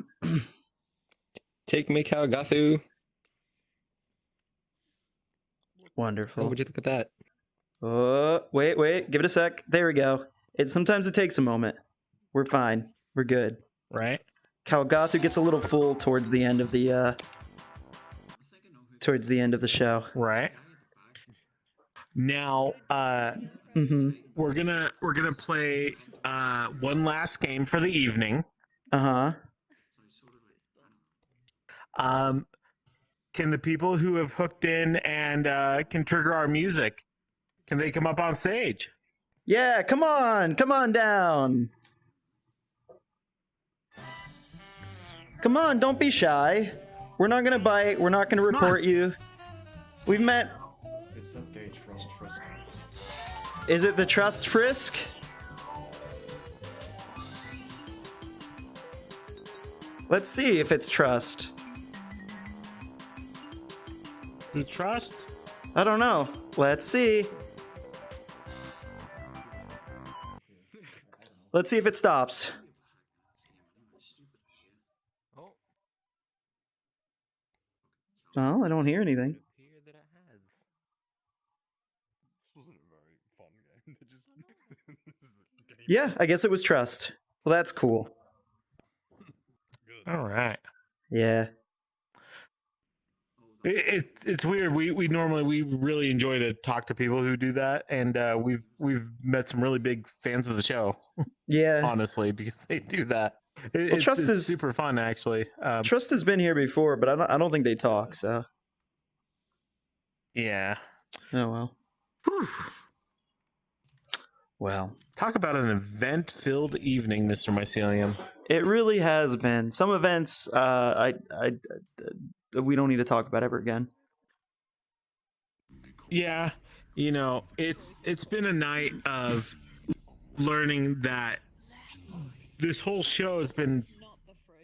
Take me, Kalgathu. Wonderful. Oh, would you look at that? Wait. Give it a sec. There we go. Sometimes it takes a moment. We're fine. We're good. Right. Kalgathu gets a little full towards the end of the show. Right. Now, we're gonna play one last game for the evening. Can the people who have hooked in and can trigger our music, can they come up on stage? Yeah, come on down. Come on, don't be shy. We're not gonna bite. We're not gonna report you. We've met. Is it the Trust Frisk? Let's see if it's Trust. The Trust? I don't know. Let's see. Let's see if it stops. Oh, I don't hear anything. Yeah, I guess it was Trust. Well, that's cool. All right. Yeah. It's weird. We really enjoy to talk to people who do that, and we've met some really big fans of the show. Yeah. Honestly, because they do that. Trust is super fun, actually. Trust has been here before, but I don't think they talk. So. Yeah. Oh well. Whew. Well. Talk about an event-filled evening, Mr. Mycelium. It really has been. Some events we don't need to talk about ever again. Yeah, it's been a night of learning that this whole show has been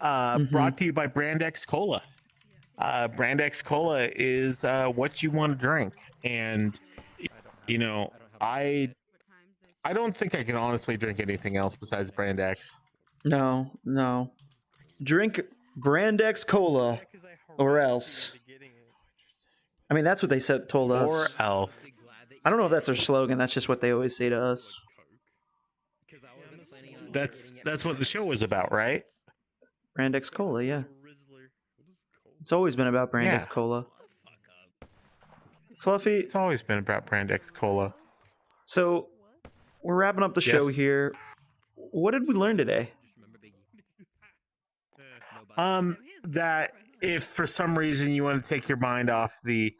brought to you by Brand X Cola. Brand X Cola is what you want to drink, and I don't think I can honestly drink anything else besides Brand X. No. Drink Brand X Cola, or else. I mean, that's what they told us. Or else. I don't know if that's their slogan. That's just what they always say to us. That's what the show was about, right? Brand X Cola, yeah. It's always been about Brand X Cola. Fluffy. It's always been about Brand X Cola. So, we're wrapping up the show here. What did we learn today? That if for some reason you want to take your mind off the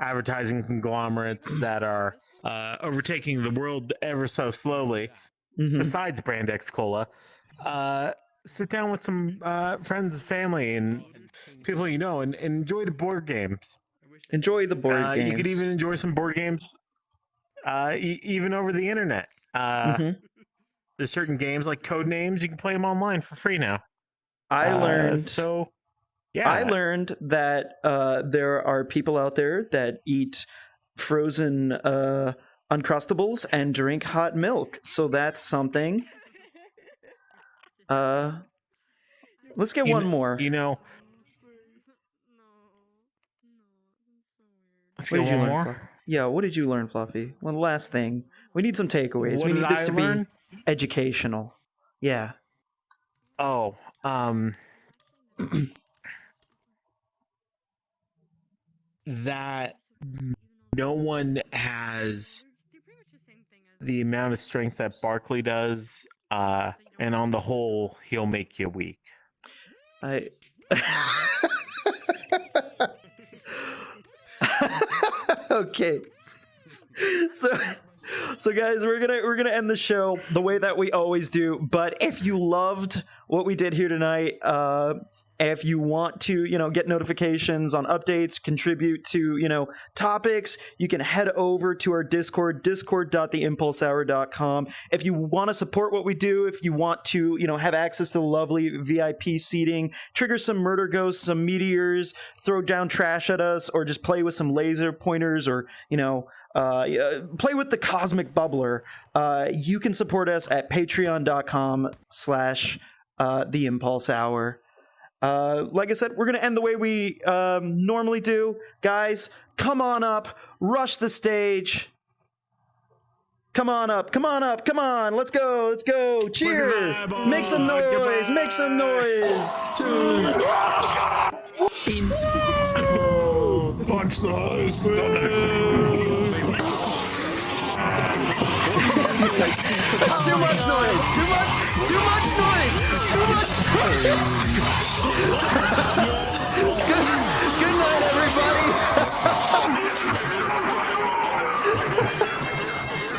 advertising conglomerates that are overtaking the world ever so slowly, besides Brand X Cola, sit down with some friends, family, and people you know, and enjoy the board games. Enjoy the board games. You could even enjoy some board games, even over the internet. There's certain games like Code Names, you can play them online for free now. I learned that there are people out there that eat frozen Uncrustables and drink hot milk. So that's something. Let's get one more. You know. Let's What get did you one learn? more. Yeah, what did you learn, Fluffy? One last thing. We need some takeaways. What We did need this I to learn? be educational. Yeah. Oh, that no one has the amount of strength that Barkley does, and on the whole, he'll make you weak. Okay. So guys, we're gonna end the show the way that we always do. But if you loved what we did here tonight, if you want to, get notifications on updates, contribute to, topics, you can head over to our Discord, discord.theimpulsehour.com. If you want to support what we do, if you want to, have access to the lovely VIP seating, trigger some murder ghosts, some meteors, throw down trash at us, or just play with some laser pointers, or, play with the cosmic bubbler, you can support us at patreon.com/theimpulsehour. Like I said, we're going to end the way we normally do. Guys, come on up. Rush the stage. Come on up. Come on up. Come on. Let's go. Let's go. Cheer. Make some noise. Make some noise. Punch the That's too much noise. Too much noise. Too much noise.